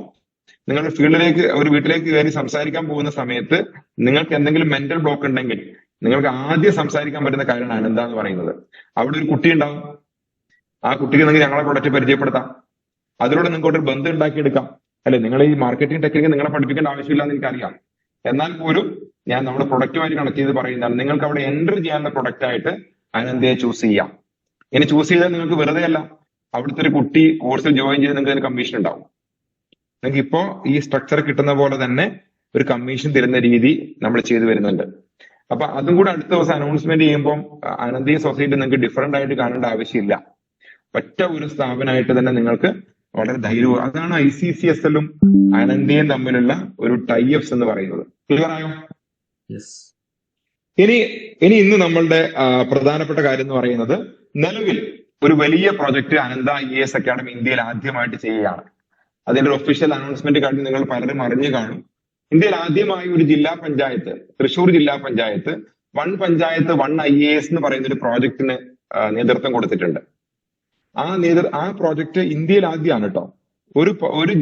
നിങ്ങളുടെ ഫീൽഡിലേക്ക് ഒരു വീട്ടിലേക്ക് കയറി സംസാരിക്കാൻ പോകുന്ന സമയത്ത് നിങ്ങൾക്ക് എന്തെങ്കിലും മെന്റൽ ബ്ലോക്ക് ഉണ്ടെങ്കിൽ നിങ്ങൾക്ക് ആദ്യം സംസാരിക്കാൻ പറ്റുന്ന കാര്യമാണ് അനന്ത എന്ന് പറയുന്നത്. അവിടെ ഒരു കുട്ടി ഉണ്ടാവും. ആ കുട്ടിക്ക് നിങ്ങൾക്ക് ഞങ്ങളെ പ്രൊഡക്റ്റ് പരിചയപ്പെടുത്താം. അതിലൂടെ നിങ്ങൾക്ക് ഒരു ബന്ധം ഉണ്ടാക്കിയെടുക്കാം. അല്ലെ? നിങ്ങൾ ഈ മാർക്കറ്റിംഗ് ടെക്നിക്ക് നിങ്ങളെ പഠിപ്പിക്കേണ്ട ആവശ്യമില്ല എന്ന് എനിക്കറിയാം. എന്നാൽ പോലും ഞാൻ നമ്മുടെ പ്രൊഡക്റ്റുമായി കണക്ട് ചെയ്ത് പറയുന്നതാണ്, നിങ്ങൾക്ക് അവിടെ എൻറ്റർ ചെയ്യാനുള്ള പ്രൊഡക്റ്റ് ആയിട്ട് അനന്തയെ ചൂസ് ചെയ്യാം. ഇനി ചൂസ് ചെയ്താൽ നിങ്ങൾക്ക് വെറുതെ അല്ല, അവിടുത്തെ ഒരു കുട്ടി കോഴ്സിൽ ജോയിൻ ചെയ്ത് നിങ്ങൾക്ക് അതിന് കമ്മീഷൻ ഉണ്ടാവും. നിങ്ങൾക്ക് ഇപ്പോ ഈ സ്ട്രക്ചർ കിട്ടുന്ന പോലെ തന്നെ ഒരു കമ്മീഷൻ തരുന്ന രീതി നമ്മൾ ചെയ്തു വരുന്നുണ്ട്. അപ്പൊ അതും കൂടെ അടുത്ത ദിവസം അനൗൺസ്മെന്റ് ചെയ്യുമ്പോൾ അനന്തീയ സൊസൈറ്റി നിങ്ങൾക്ക് ഡിഫറെന്റ് ആയിട്ട് കാണേണ്ട ആവശ്യമില്ല. ഒറ്റ ഒരു സ്ഥാപനമായിട്ട് തന്നെ നിങ്ങൾക്ക് വളരെ ധൈര്യവും, അതാണ് ICCSL-ഉം അനന്തയും തമ്മിലുള്ള ഒരു ടൈ അപ്സ് എന്ന് പറയുന്നത്. ക്ലിയർ ആയോ? ഇനി ഇന്ന് നമ്മളുടെ പ്രധാനപ്പെട്ട കാര്യം എന്ന് പറയുന്നത്, നിലവിൽ ഒരു വലിയ പ്രോജക്റ്റ് അനന്ത IAS അക്കാഡമി ഇന്ത്യയിൽ ആദ്യമായിട്ട് ചെയ്യുകയാണ്. അതിന്റെ ഒരു ഒഫീഷ്യൽ അനൗൺസ്മെന്റ് കാര്യം നിങ്ങൾ പലരും അറിഞ്ഞു കാണും. ഇന്ത്യയിൽ ആദ്യമായി ഒരു ജില്ലാ പഞ്ചായത്ത്, തൃശ്ശൂർ ജില്ലാ panchayat one panchayat one IAS എന്ന് പറയുന്ന ഒരു പ്രോജക്റ്റിന് നേതൃത്വം കൊടുത്തിട്ടുണ്ട്. ആ പ്രോജക്റ്റ് ഇന്ത്യയിൽ ആദ്യമാണ് കേട്ടോ. ഒരു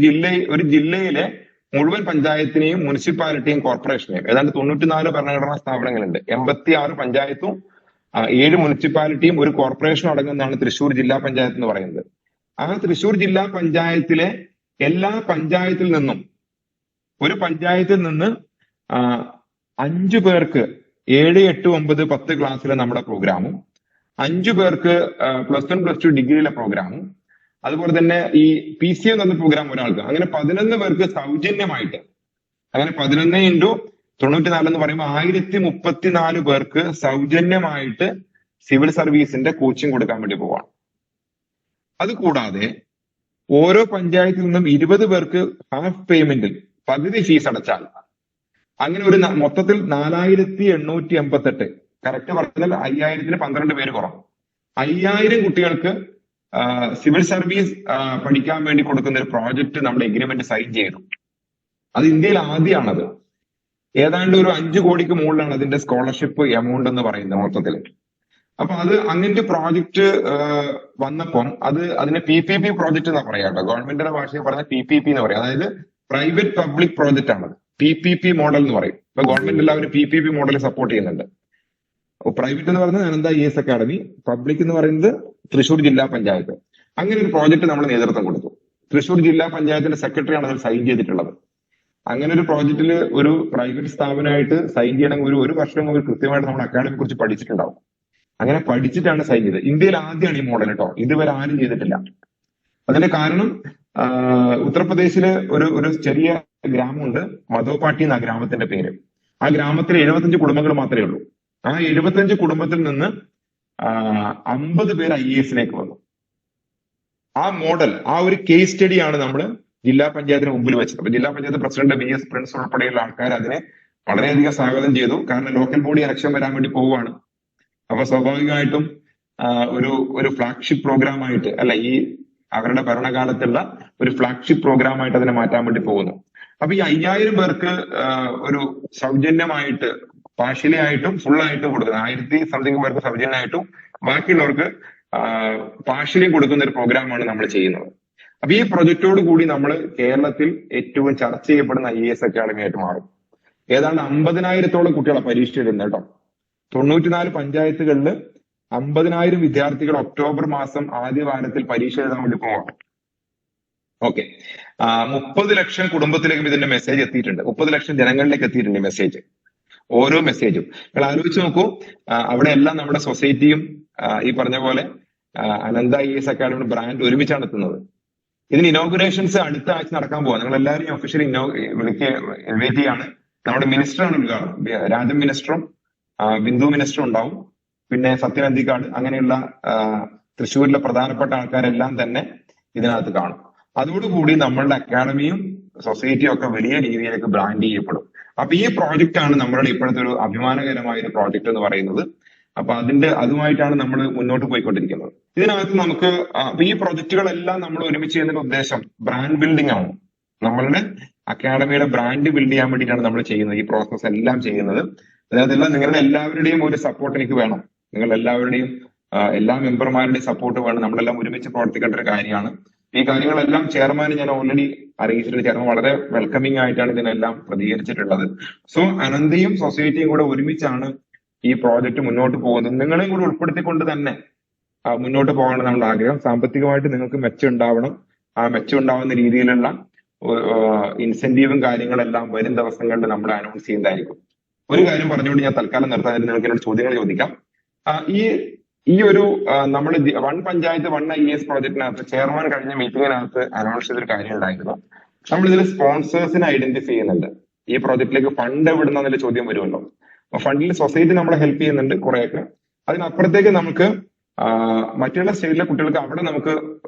ജില്ലയിലെ മുഴുവൻ പഞ്ചായത്തിനെയും മുനിസിപ്പാലിറ്റിയും കോർപ്പറേഷനെയും, ഏതാണ്ട് 94 ഭരണഘടനാ സ്ഥാപനങ്ങളുണ്ട്, 86 പഞ്ചായത്തും 7 മുനിസിപ്പാലിറ്റിയും ഒരു കോർപ്പറേഷനും അടങ്ങുന്നതാണ് തൃശ്ശൂർ ജില്ലാ പഞ്ചായത്ത് എന്ന് പറയുന്നത്. ആ തൃശ്ശൂർ ജില്ലാ പഞ്ചായത്തിലെ എല്ലാ പഞ്ചായത്തിൽ നിന്നും, ഒരു പഞ്ചായത്തിൽ നിന്ന് 5 പേർക്ക് 7, 8, 9, 10 ക്ലാസ്സിലെ നമ്മുടെ പ്രോഗ്രാമും, 5 പേർക്ക് +1, +2 ഡിഗ്രിയിലെ പ്രോഗ്രാമും, അതുപോലെ തന്നെ ഈ PCM എന്ന പ്രോഗ്രാം ഒരാൾക്ക്, അങ്ങനെ 11 പേർക്ക് സൗജന്യമായിട്ട്, അങ്ങനെ 11 × 94 എന്ന് പറയുമ്പോൾ 1034 പേർക്ക് സൗജന്യമായിട്ട് സിവിൽ സർവീസിന്റെ കോച്ചിങ് കൊടുക്കാൻ വേണ്ടി പോവാണ്. അതുകൂടാതെ ഓരോ പഞ്ചായത്തിൽ നിന്നും 20 പേർക്ക് ഹാഫ് പേയ്മെന്റിൽ പകുതി ഫീസ് അടച്ചാൽ, അങ്ങനെ ഒരു മൊത്തത്തിൽ 4888, കറക്റ്റ് പറഞ്ഞാൽ 5000-ന് 12 പേര് കുറവ്, 5000 കുട്ടികൾക്ക് സിവിൽ സർവീസ് പഠിക്കാൻ വേണ്ടി കൊടുക്കുന്ന ഒരു പ്രോജക്റ്റ് നമ്മുടെ എഗ്രിമെന്റ് സൈൻ ചെയ്തു. അത് ഇന്ത്യയിൽ ആദ്യമാണത്. ഏതാണ്ട് ഒരു 5 കോടിക്ക് മുകളിലാണ് അതിന്റെ സ്കോളർഷിപ്പ് എമൗണ്ട് എന്ന് പറയുന്നത് മൊത്തത്തിൽ. അപ്പൊ അത് അങ്ങനത്തെ പ്രോജക്റ്റ് വന്നപ്പം അതിന് PPP പ്രോജക്റ്റ് എന്നാ പറയാം കേട്ടോ. ഗവൺമെന്റിന്റെ ഭാഷയിൽ പറഞ്ഞ PPP എന്ന് പറയും. അതായത് പ്രൈവറ്റ് പബ്ലിക് പ്രോജക്റ്റ് ആണ്. PPP മോഡൽ എന്ന് പറയും. ഇപ്പൊ ഗവൺമെന്റ് എല്ലാവരും PPP മോഡൽ സപ്പോർട്ട് ചെയ്യുന്നുണ്ട്. പ്രൈവറ്റ് എന്ന് പറയുന്നത് അനന്ത IAS അക്കാഡമി, പബ്ലിക് എന്ന് പറയുന്നത് തൃശ്ശൂർ ജില്ലാ പഞ്ചായത്ത്. അങ്ങനെ ഒരു പ്രോജക്റ്റ് നമ്മൾ നേതൃത്വം കൊടുത്തു. തൃശ്ശൂർ ജില്ലാ പഞ്ചായത്തിന്റെ സെക്രട്ടറിയാണ് അതിൽ സൈൻ ചെയ്തിട്ടുള്ളത്. അങ്ങനെ ഒരു പ്രോജക്റ്റിൽ ഒരു പ്രൈവറ്റ് സ്ഥാപനമായിട്ട് സൈൻ ചെയ്യണമെങ്കിൽ ഒരു വർഷം മുതൽ കൃത്യമായിട്ട് നമ്മൾ അക്കാഡമിയെ കുറിച്ച് പഠിച്ചിട്ടുണ്ടാവും. അങ്ങനെ പഠിച്ചിട്ടാണ് സൈൻ ചെയ്തത്. ഇന്ത്യയിൽ ആദ്യമാണ് ഈ മോഡൽ കേട്ടോ. ഇതുവരെ ആരും ചെയ്തിട്ടില്ല. അതിന്റെ കാരണം ഉത്തർപ്രദേശില് ഒരു ചെറിയ ഗ്രാമമുണ്ട്, മധോപാട്ടി എന്ന ഗ്രാമത്തിന്റെ പേര്. ആ ഗ്രാമത്തിൽ 75 കുടുംബങ്ങൾ മാത്രമേ ഉള്ളൂ. ആ 75 കുടുംബത്തിൽ നിന്ന് 50 പേര് IAS-ലേക്ക് വന്നു. ആ മോഡൽ, ആ ഒരു കേസ് സ്റ്റഡിയാണ് നമ്മൾ ജില്ലാ പഞ്ചായത്തിന് മുമ്പിൽ വെച്ചത്. അപ്പൊ ജില്ലാ പഞ്ചായത്ത് പ്രസിഡന്റ് VS പ്രിൻസ് ഉൾപ്പെടെയുള്ള ആൾക്കാർ അതിനെ വളരെയധികം സ്വാഗതം ചെയ്തു. കാരണം ലോക്കൽ ബോഡി ഇലക്ഷൻ വരാൻ വേണ്ടി പോവുകയാണ്. അപ്പൊ സ്വാഭാവികമായിട്ടും ഒരു ഫ്ലാഗ്ഷിപ്പ് പ്രോഗ്രാം ആയിട്ട്, അല്ല, ഈ അവരുടെ ഭരണകാലത്തുള്ള ഒരു ഫ്ലാഗ്ഷിപ്പ് പ്രോഗ്രാം ആയിട്ട് അതിനെ മാറ്റാൻ വേണ്ടി പോകുന്നു. അപ്പൊ ഈ 5000 പേർക്ക് ഒരു സൗജന്യമായിട്ട്, പാർഷ്യലി ആയിട്ടും ഫുൾ ആയിട്ടും കൊടുക്കുന്നത്, 1000 സംതിങ് പേർക്ക് സൗജന്യമായിട്ടും ബാക്കിയുള്ളവർക്ക് പാർഷ്യലിയും കൊടുക്കുന്ന ഒരു പ്രോഗ്രാമാണ് നമ്മൾ ചെയ്യുന്നത്. അപ്പൊ ഈ പ്രൊജക്റ്റോട് കൂടി നമ്മൾ കേരളത്തിൽ ഏറ്റവും ചർച്ച ചെയ്യപ്പെടുന്ന IAS അക്കാഡമി ആയിട്ട് മാറും. ഏതാണ്ട് 50,000-ഓളം കുട്ടികളെ പരീക്ഷ എഴുതുന്നത് കേട്ടോ. 94 പഞ്ചായത്തുകളിൽ 50,000 വിദ്യാർത്ഥികൾ ഒക്ടോബർ മാസം ആദ്യ വാരത്തിൽ പരീക്ഷ എഴുതാൻ വേണ്ടി പോവാം. ഓക്കെ, 30 ലക്ഷം കുടുംബത്തിലേക്കും ഇതിന്റെ മെസ്സേജ് എത്തിയിട്ടുണ്ട്. 30 ലക്ഷം ജനങ്ങളിലേക്ക് എത്തിയിട്ടുണ്ട് ഈ മെസ്സേജ്, ഓരോ മെസ്സേജും. നിങ്ങൾ ആലോചിച്ച് നോക്കൂ, അവിടെ എല്ലാം നമ്മുടെ സൊസൈറ്റിയും ഈ പറഞ്ഞ പോലെ അനന്ത IAS അക്കാഡമി ബ്രാൻഡ് ഒരുമിച്ചാണ് എത്തുന്നത്. ഇതിന് ഇനോഗുറേഷൻസ് അടുത്ത ആഴ്ച നടക്കാൻ പോവാ. നിങ്ങൾ എല്ലാവരും ഒഫീഷ്യലി ഇൻവൈറ്റ് ചെയ്യാണ്. നമ്മുടെ മിനിസ്റ്ററാണ് ഉദ്ഘാടനം. രാജൻ മിനിസ്റ്ററും ബിന്ദു മിനിസ്റ്ററും ഉണ്ടാവും. പിന്നെ സത്യൻ അന്തിക്കാട്, അങ്ങനെയുള്ള തൃശ്ശൂരിലെ പ്രധാനപ്പെട്ട ആൾക്കാരെല്ലാം തന്നെ ഇതിനകത്ത് കാണും. അതോടുകൂടി നമ്മളുടെ അക്കാഡമിയും സൊസൈറ്റിയും ഒക്കെ വലിയ രീതിയിലേക്ക് ബ്രാൻഡ് ചെയ്യപ്പെടും. അപ്പൊ ഈ പ്രോജക്റ്റ് ആണ് നമ്മളുടെ ഇപ്പോഴത്തെ ഒരു അഭിമാനകരമായ ഒരു പ്രോജക്റ്റ് എന്ന് പറയുന്നത്. അപ്പൊ അതുമായിട്ടാണ് നമ്മൾ മുന്നോട്ട് പോയിക്കൊണ്ടിരിക്കുന്നത്. ഇതിനകത്ത് നമുക്ക് ഈ പ്രൊജക്ടുകളെല്ലാം നമ്മൾ ഒരുമിച്ച് ചെയ്യുന്നതിന്റെ ഉദ്ദേശം ബ്രാൻഡ് ബിൽഡിംഗ് ആണ്. നമ്മളുടെ അക്കാഡമിയുടെ ബ്രാൻഡ് ബിൽഡ് ചെയ്യാൻ വേണ്ടിയിട്ടാണ് നമ്മൾ ചെയ്യുന്നത്, ഈ പ്രോസസ് എല്ലാം ചെയ്യുന്നത്. അതായത് നിങ്ങളുടെ എല്ലാവരുടെയും ഒരു സപ്പോർട്ട് എനിക്ക് വേണം. നിങ്ങൾ എല്ലാവരുടെയും എല്ലാ മെമ്പർമാരുടെയും സപ്പോർട്ട് വേണം. നമ്മളെല്ലാം ഒരുമിച്ച് പ്രവർത്തിക്കേണ്ട ഒരു കാര്യമാണ്. ഈ കാര്യങ്ങളെല്ലാം ചെയർമാൻ ഞാൻ ഓൾറെഡി അറിയിച്ചിട്ടുണ്ട്. ചെയർമാൻ വളരെ വെൽക്കമിംഗ് ആയിട്ടാണ് ഇതിനെല്ലാം പ്രതികരിച്ചിട്ടുള്ളത്. സോ അനന്തയും സൊസൈറ്റിയും കൂടെ ഒരുമിച്ചാണ് ഈ പ്രോജക്റ്റ് മുന്നോട്ട് പോകുന്നത്. നിങ്ങളെയും കൂടി ഉൾപ്പെടുത്തിക്കൊണ്ട് തന്നെ മുന്നോട്ട് പോകണം നമ്മുടെ ആഗ്രഹം. സാമ്പത്തികമായിട്ട് നിങ്ങൾക്ക് മെച്ചം ഉണ്ടാവണം. ആ മെച്ചം ഉണ്ടാവുന്ന രീതിയിലുള്ള ഇൻസെന്റീവും കാര്യങ്ങളെല്ലാം വരും ദിവസങ്ങളിൽ നമ്മൾ അനൗൺസ് ചെയ്യുന്നതായിരിക്കും. ഒരു കാര്യം പറഞ്ഞുകൊണ്ട് ഞാൻ തൽക്കാലം നിർത്താൻ, നിങ്ങൾക്ക് എന്നോട് ചോദ്യങ്ങൾ ചോദിക്കാം. ഈ ഒരു നമ്മുടെ വൺ പഞ്ചായത്ത് വൺ IAS പ്രോജക്റ്റിനകത്ത് ചെയർമാൻ കഴിഞ്ഞ മീറ്റിംഗിനകത്ത് അനൗൺസ് ചെയ്തൊരു കാര്യം ഉണ്ടായിരുന്നു. നമ്മൾ ഇതിൽ സ്പോൺസേഴ്സിനെ ഐഡന്റിഫൈ ചെയ്യുന്നുണ്ട്. ഈ പ്രോജക്റ്റിലേക്ക് ഫണ്ട് എവിടുന്ന ചോദ്യം വരുമല്ലോ. ഫണ്ടിൽ സൊസൈറ്റി നമ്മളെ ഹെൽപ്പ് ചെയ്യുന്നുണ്ട് കുറെയൊക്കെ. അതിനപ്പുറത്തേക്ക് നമുക്ക് മറ്റുള്ള സ്റ്റേറ്റിലെ കുട്ടികൾക്ക് അവിടെ നമുക്ക്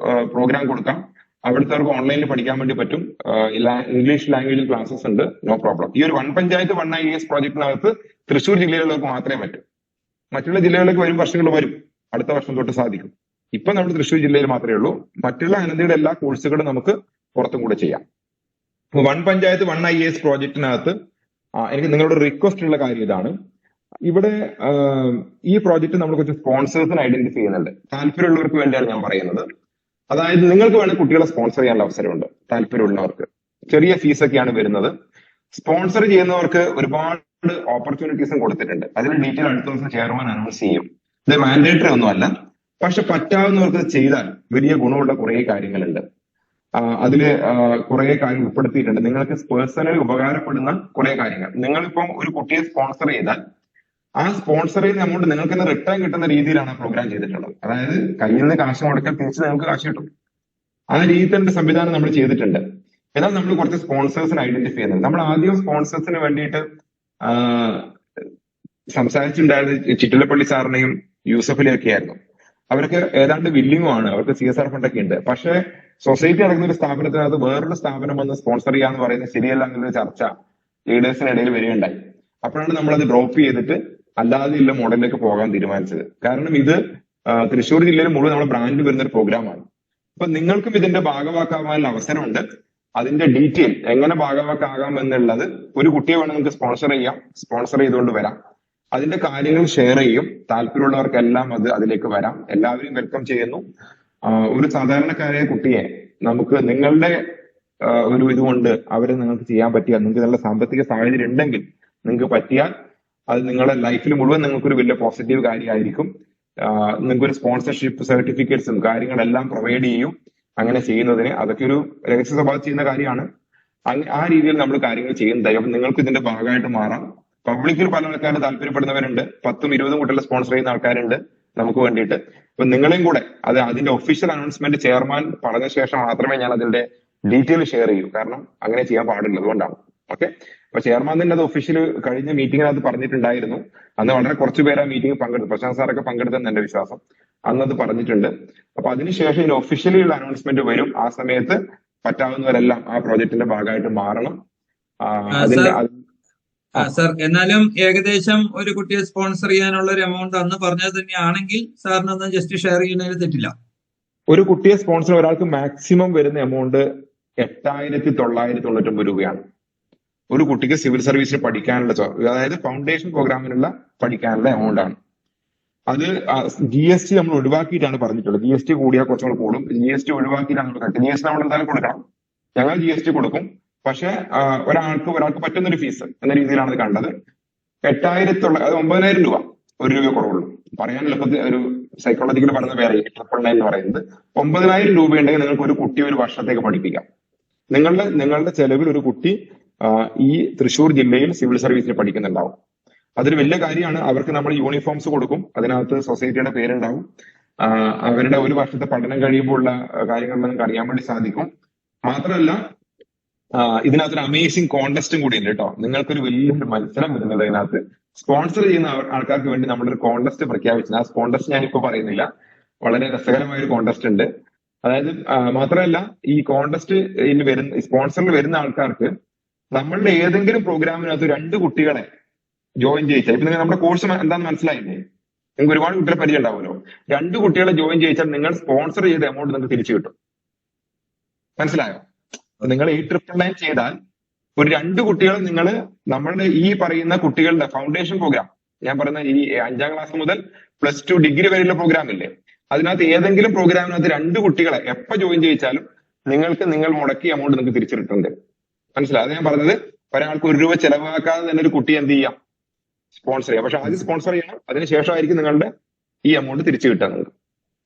പ്രോഗ്രാം കൊടുക്കാം. അവിടുത്തെ അവർക്ക് ഓൺലൈനിൽ പഠിക്കാൻ വേണ്ടി പറ്റും. ഇംഗ്ലീഷ് ലാംഗ്വേജിൽ ക്ലാസ്സസ് ഉണ്ട്, നോ പ്രോബ്ലം. ഈ ഒരു 1 പഞ്ചായത്ത് 1 IAS പ്രോജക്ടിനകത്ത് തൃശ്ശൂർ ജില്ലയിലുള്ളവർക്ക് മാത്രമേ പറ്റൂ. മറ്റുള്ള ജില്ലകളിലേക്ക് വരും വർഷങ്ങൾ വരും, അടുത്ത വർഷം തൊട്ട് സാധിക്കും. ഇപ്പൊ നമ്മൾ തൃശ്ശൂർ ജില്ലയിൽ മാത്രമേ ഉള്ളൂ. മറ്റുള്ള അനന്തയുടെ എല്ലാ കോഴ്സുകളും നമുക്ക് പുറത്തും കൂടെ ചെയ്യാം. 1 പഞ്ചായത്ത് 1 IAS പ്രോജക്ടിനകത്ത് എനിക്ക് നിങ്ങളോട് റിക്വസ്റ്റ് ഉള്ള കാര്യം ഇതാണ്. ഇവിടെ ഈ പ്രോജക്റ്റ് നമ്മൾ കുറച്ച് സ്പോൺസേഴ്സിനെ ഐഡന്റിഫൈ ചെയ്യുന്നുണ്ട്. താല്പര്യമുള്ളവർക്ക് വേണ്ടിയാണ് ഞാൻ പറയുന്നത്. അതായത് നിങ്ങൾക്ക് വേണമെങ്കിൽ കുട്ടികളെ സ്പോൺസർ ചെയ്യാനുള്ള അവസരമുണ്ട്. താല്പര്യമുള്ളവർക്ക് ചെറിയ ഫീസൊക്കെയാണ് വരുന്നത്. സ്പോൺസർ ചെയ്യുന്നവർക്ക് ഒരുപാട് ഓപ്പർച്യൂണിറ്റീസും കൊടുത്തിട്ടുണ്ട്. അതിന് ഡീറ്റെയിൽ അടുത്ത ദിവസം ചെയർമാൻ അനൗൺസ് ചെയ്യും. ഇത് മാൻഡേറ്ററി ഒന്നുമല്ല, പക്ഷെ പറ്റാവുന്നവർക്ക് ചെയ്താൽ വലിയ ഗുണമുള്ള കുറെ കാര്യങ്ങളുണ്ട്. അതില് കുറെ കാര്യം ഉൾപ്പെടുത്തിയിട്ടുണ്ട്. നിങ്ങൾക്ക് പേഴ്സണലി ഉപകാരപ്പെടുന്ന കുറെ കാര്യങ്ങൾ. നിങ്ങളിപ്പം ഒരു കുട്ടിയെ സ്പോൺസർ ചെയ്താൽ ആ സ്പോൺസർ ചെയ്യുന്ന എമൗണ്ട് നിങ്ങൾക്ക് തന്നെ റിട്ടേൺ കിട്ടുന്ന രീതിയിലാണ് പ്രോഗ്രാം ചെയ്തിട്ടുള്ളത്. അതായത് കയ്യിൽ നിന്ന് കാശ് മുടക്കാൻ തിരിച്ച് നിങ്ങൾക്ക് കാശ് കിട്ടും. ആ രീതിയിലുള്ള സംവിധാനം നമ്മൾ ചെയ്തിട്ടുണ്ട്. എന്നാൽ നമ്മൾ കുറച്ച് സ്പോൺസേഴ്സിനെ ഐഡന്റിഫൈ ചെയ്യുന്നത്. നമ്മൾ ആദ്യം സ്പോൺസേഴ്സിന് വേണ്ടിയിട്ട് സംസാരിച്ചിട്ടുണ്ടായിരുന്നത് ചിറ്റിലപ്പള്ളി സാറിനെയും യൂസഫിലെയും ഒക്കെ ആയിരുന്നു. അവർക്ക് ഏതാണ്ട് വില്ലിങ്ങുമാണ്, അവർക്ക് CSR ഫണ്ടൊക്കെ ഉണ്ട്. പക്ഷേ സൊസൈറ്റി നടക്കുന്ന ഒരു സ്ഥാപനത്തിനകത്ത് വേറൊരു സ്ഥാപനം വന്ന് സ്പോൺസർ ചെയ്യാന്ന് പറയുന്നത് ശരിയല്ല എന്നൊരു ചർച്ച ലീഡേഴ്സിനിടയിൽ വരികയുണ്ടായി. അപ്പോഴാണ് നമ്മളത് ഡ്രോപ്പ് ചെയ്തിട്ട് അല്ലാതെയുള്ള മോഡലിലേക്ക് പോകാൻ തീരുമാനിച്ചത്. കാരണം ഇത് തൃശ്ശൂർ ജില്ലയിൽ മുഴുവൻ നമ്മുടെ ബ്രാൻഡ് വരുന്ന ഒരു പ്രോഗ്രാമാണ്. അപ്പൊ നിങ്ങൾക്കും ഇതിന്റെ ഭാഗവാക്കാവാനുള്ള അവസരമുണ്ട്. അതിന്റെ ഡീറ്റെയിൽ എങ്ങനെ ഭാഗവാക്കാകാം എന്നുള്ളത്, ഒരു കുട്ടിയെ വേണം നിങ്ങൾക്ക് സ്പോൺസർ ചെയ്യാം, സ്പോൺസർ ചെയ്തുകൊണ്ട് വരാം. അതിന്റെ കാര്യങ്ങൾ ഷെയർ ചെയ്യും. താല്പര്യമുള്ളവർക്കെല്ലാം അതിലേക്ക് വരാം. എല്ലാവരെയും വെൽക്കം ചെയ്യുന്നു. ഒരു സാധാരണക്കാരായ കുട്ടിയെ നമുക്ക് നിങ്ങളുടെ ഒരു ഇതുകൊണ്ട് അവരെ നിങ്ങൾക്ക് ചെയ്യാൻ പറ്റിയാൽ, നിങ്ങൾക്ക് നല്ല സാമ്പത്തിക സാഹചര്യം ഉണ്ടെങ്കിൽ നിങ്ങൾക്ക് പറ്റിയാൽ അത് നിങ്ങളുടെ ലൈഫിൽ മുഴുവൻ നിങ്ങൾക്കൊരു വലിയ പോസിറ്റീവ് കാര്യമായിരിക്കും. നിങ്ങൾക്കൊരു സ്പോൺസർഷിപ്പ് സർട്ടിഫിക്കറ്റ്സും കാര്യങ്ങളെല്ലാം പ്രൊവൈഡ് ചെയ്യും. അങ്ങനെ ചെയ്യുന്നതിന് അതൊക്കെ ഒരു രഹസ്യ സ്വഭാവം ചെയ്യുന്ന കാര്യമാണ്. ആ രീതിയിൽ നമ്മൾ കാര്യങ്ങൾ ചെയ്യുന്നതായി. അപ്പൊ നിങ്ങൾക്ക് ഇതിന്റെ ഭാഗമായിട്ട് മാറാം. പബ്ലിക്കിൽ പല ആൾക്കാർ താല്പര്യപ്പെടുന്നവരുണ്ട്. 10ഉം 20ഉം കുട്ടികളെ സ്പോൺസർ ചെയ്യുന്ന ആൾക്കാരുണ്ട് നമുക്ക് വേണ്ടിയിട്ട്. അപ്പൊ നിങ്ങളെയും കൂടെ അതിന്റെ ഒഫീഷ്യൽ അനൗൺസ്മെന്റ് ചെയർമാൻ പറഞ്ഞ ശേഷം മാത്രമേ ഞാൻ അതിന്റെ ഡീറ്റെയിൽ ഷെയർ ചെയ്യൂ. കാരണം അങ്ങനെ ചെയ്യാൻ പാടില്ല, അതുകൊണ്ടാണ്. ഓക്കെ. അപ്പൊ ചെയർമാൻ തന്നെ അത് ഒഫീഷ്യൽ കഴിഞ്ഞ മീറ്റിംഗിനകത്ത് പറഞ്ഞിട്ടുണ്ടായിരുന്നു. അന്ന് വളരെ കുറച്ചു പേര് ആ മീറ്റിംഗ് പങ്കെടുത്തു. പ്രശാന്ത് സാറൊക്കെ പങ്കെടുത്തെന്ന് എന്റെ വിശ്വാസം. അന്നത് പറഞ്ഞിട്ടുണ്ട്. അപ്പൊ അതിനുശേഷം ഇതിന് ഒഫീഷ്യലി ഉള്ള അനൗൺസ്മെന്റ് വരും. ആ സമയത്ത് പറ്റാവുന്നവരെല്ലാം ആ പ്രോജക്റ്റിന്റെ ഭാഗമായിട്ട് മാറണം. സർ, എന്നാലും ഏകദേശം ഒരു കുട്ടിയെ സ്പോൺസർ ചെയ്യാനുള്ള ഒരു എമൗണ്ട് അന്ന് പറഞ്ഞത് തന്നെയാണെങ്കിൽ സാറിനൊന്ന് ജസ്റ്റ് ഷെയർ ചെയ്യുന്നതിന് തെറ്റില്ല. ഒരു കുട്ടിയെ സ്പോൺസർ ഒരാൾക്ക് മാക്സിമം വരുന്ന എമൗണ്ട് 8,999 രൂപയാണ്. ഒരു കുട്ടിക്ക് സിവിൽ സർവീസിൽ പഠിക്കാനുള്ള, അതായത് ഫൗണ്ടേഷൻ പ്രോഗ്രാമിനുള്ള പഠിക്കാനുള്ള എമൗണ്ട് ആണ്. അത് GST നമ്മൾ ഒഴിവാക്കിയിട്ടാണ് പറഞ്ഞിട്ടുള്ളത്. GST കൂടിയാൽ കുറച്ചുകൂടെ കൂടും. GST ഒഴിവാക്കിയിട്ടാണ് നമ്മൾ കണ്ടത്. GST നമ്മൾ എന്തായാലും കൊടുക്കണം. ഞങ്ങൾ GST കൊടുക്കും. പക്ഷെ ഒരാൾക്ക് പറ്റുന്ന ഒരു ഫീസ് എന്ന രീതിയിലാണ് ഇത് കണ്ടത്. 9,000 രൂപ, 1 രൂപ കുറവുള്ളൂ. പറയാൻ എളുപ്പത്തിൽ ഒരു സൈക്കോളജിക്കൽ പറഞ്ഞ പേര് 999 എന്ന് പറയുന്നത്. 9,000 രൂപ ഉണ്ടെങ്കിൽ നിങ്ങൾക്ക് ഒരു കുട്ടി ഒരു വർഷത്തേക്ക് പഠിപ്പിക്കാം. നിങ്ങളുടെ ചെലവിൽ ഒരു കുട്ടി ഈ തൃശ്ശൂർ ജില്ലയിൽ സിവിൽ സർവീസിൽ പഠിക്കുന്നുണ്ടാവും. അതൊരു വലിയ കാര്യമാണ്. അവർക്ക് നമ്മൾ യൂണിഫോംസ് കൊടുക്കും. അതിനകത്ത് സൊസൈറ്റിയുടെ പേരുണ്ടാവും. അവരുടെ ഒരു വർഷത്തെ പഠനം കഴിയുമ്പോൾ ഉള്ള കാര്യങ്ങൾ നിങ്ങൾക്ക് അറിയാൻ വേണ്ടി സാധിക്കും. മാത്രമല്ല ഇതിനകത്തൊരു അമേസിംഗ് കോൺടെസ്റ്റും കൂടി ഉണ്ട് കേട്ടോ. നിങ്ങൾക്കൊരു വലിയൊരു മത്സരം വരുന്നത് ഇതിനകത്ത്. സ്പോൺസർ ചെയ്യുന്ന ആൾക്കാർക്ക് വേണ്ടി നമ്മളൊരു കോൺടെസ്റ്റ് പ്രഖ്യാപിച്ചത്. ആ കോൺടെസ്റ്റ് ഞാനിപ്പോ പറയുന്നില്ല. വളരെ രസകരമായ ഒരു കോൺടെസ്റ്റ് ഉണ്ട്. അതായത് മാത്രമല്ല ഈ കോൺടെസ്റ്റ് സ്പോൺസറിൽ വരുന്ന ആൾക്കാർക്ക് നമ്മളുടെ ഏതെങ്കിലും പ്രോഗ്രാമിനകത്ത് 2 കുട്ടികളെ ജോയിൻ ചെയ്യിച്ചാൽ, ഇപ്പൊ നമ്മുടെ കോഴ്സ് എന്താണെന്ന് മനസ്സിലായില്ലേ? നിങ്ങൾക്ക് ഒരുപാട് കുട്ടികളെ പരിചയം ഉണ്ടാവുമല്ലോ. 2 കുട്ടികളെ ജോയിൻ ചെയ്യിച്ചാൽ നിങ്ങൾ സ്പോൺസർ ചെയ്ത എമൗണ്ട് നിങ്ങൾക്ക് തിരിച്ചു കിട്ടും. മനസ്സിലായോ? നിങ്ങൾ 8,999 ചെയ്താൽ ഒരു 2 കുട്ടികൾ നിങ്ങൾ നമ്മളുടെ ഈ പറയുന്ന കുട്ടികളുടെ ഫൗണ്ടേഷൻ പ്രോഗ്രാം, ഞാൻ പറയുന്ന ഈ 5ാം ക്ലാസ് മുതൽ +2 ഡിഗ്രി വരെയുള്ള പ്രോഗ്രാം ഇല്ലേ, അതിനകത്ത് ഏതെങ്കിലും പ്രോഗ്രാമിനകത്ത് 2 കുട്ടികളെ എപ്പോ ജോയിൻ ചെയ്യിച്ചാലും നിങ്ങൾ മുടക്കിയ എമൗണ്ട് നിങ്ങൾക്ക് തിരിച്ചു കിട്ടുന്നുണ്ട്. മനസ്സിലായി? അത് ഞാൻ പറഞ്ഞത്, ഒരാൾക്ക് 1 രൂപ ചെലവാക്കാതെ തന്നെ ഒരു കുട്ടി എന്ത് ചെയ്യാം, സ്പോൺസർ ചെയ്യാം. പക്ഷെ ആദ്യം സ്പോൺസർ ചെയ്യണം. അതിനുശേഷമായിരിക്കും നിങ്ങളുടെ ഈ എമൗണ്ട് തിരിച്ചു കിട്ടുക നിങ്ങൾക്ക്.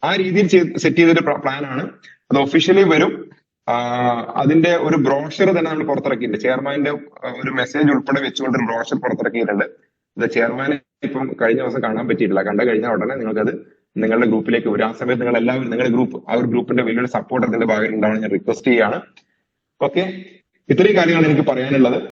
ആ രീതിയിൽ സെറ്റ് ചെയ്തൊരു പ്ലാനാണ്. അത് ഒഫീഷ്യലി വരും. അതിന്റെ ഒരു ബ്രോഷർ തന്നെ നമ്മൾ പുറത്തിറക്കിയിട്ടുണ്ട്. ചെയർമാന്റെ ഒരു മെസ്സേജ് ഉൾപ്പെടെ വെച്ചുകൊണ്ട് ഒരു ബ്രോഷർ പുറത്തിറക്കിയിട്ടുണ്ട്. ഇത് ചെയർമാനെ ഇപ്പം കഴിഞ്ഞ ദിവസം കാണാൻ പറ്റിയിട്ടില്ല. കഴിഞ്ഞ ഉടനെ നിങ്ങൾക്കത് നിങ്ങളുടെ ഗ്രൂപ്പിലേക്ക് വരും. ആ സമയത്ത് നിങ്ങൾ എല്ലാവരും നിങ്ങളുടെ ഗ്രൂപ്പ്, ആ ഒരു ഗ്രൂപ്പിന്റെ വലിയൊരു സപ്പോർട്ട് അതിന്റെ ഭാഗമായിട്ടുണ്ടാവണം ഞാൻ റിക്വസ്റ്റ് ചെയ്യാണ്. ഓക്കെ, ഇത്രയും കാര്യങ്ങളാണ് എനിക്ക് പറയാനുള്ളത്.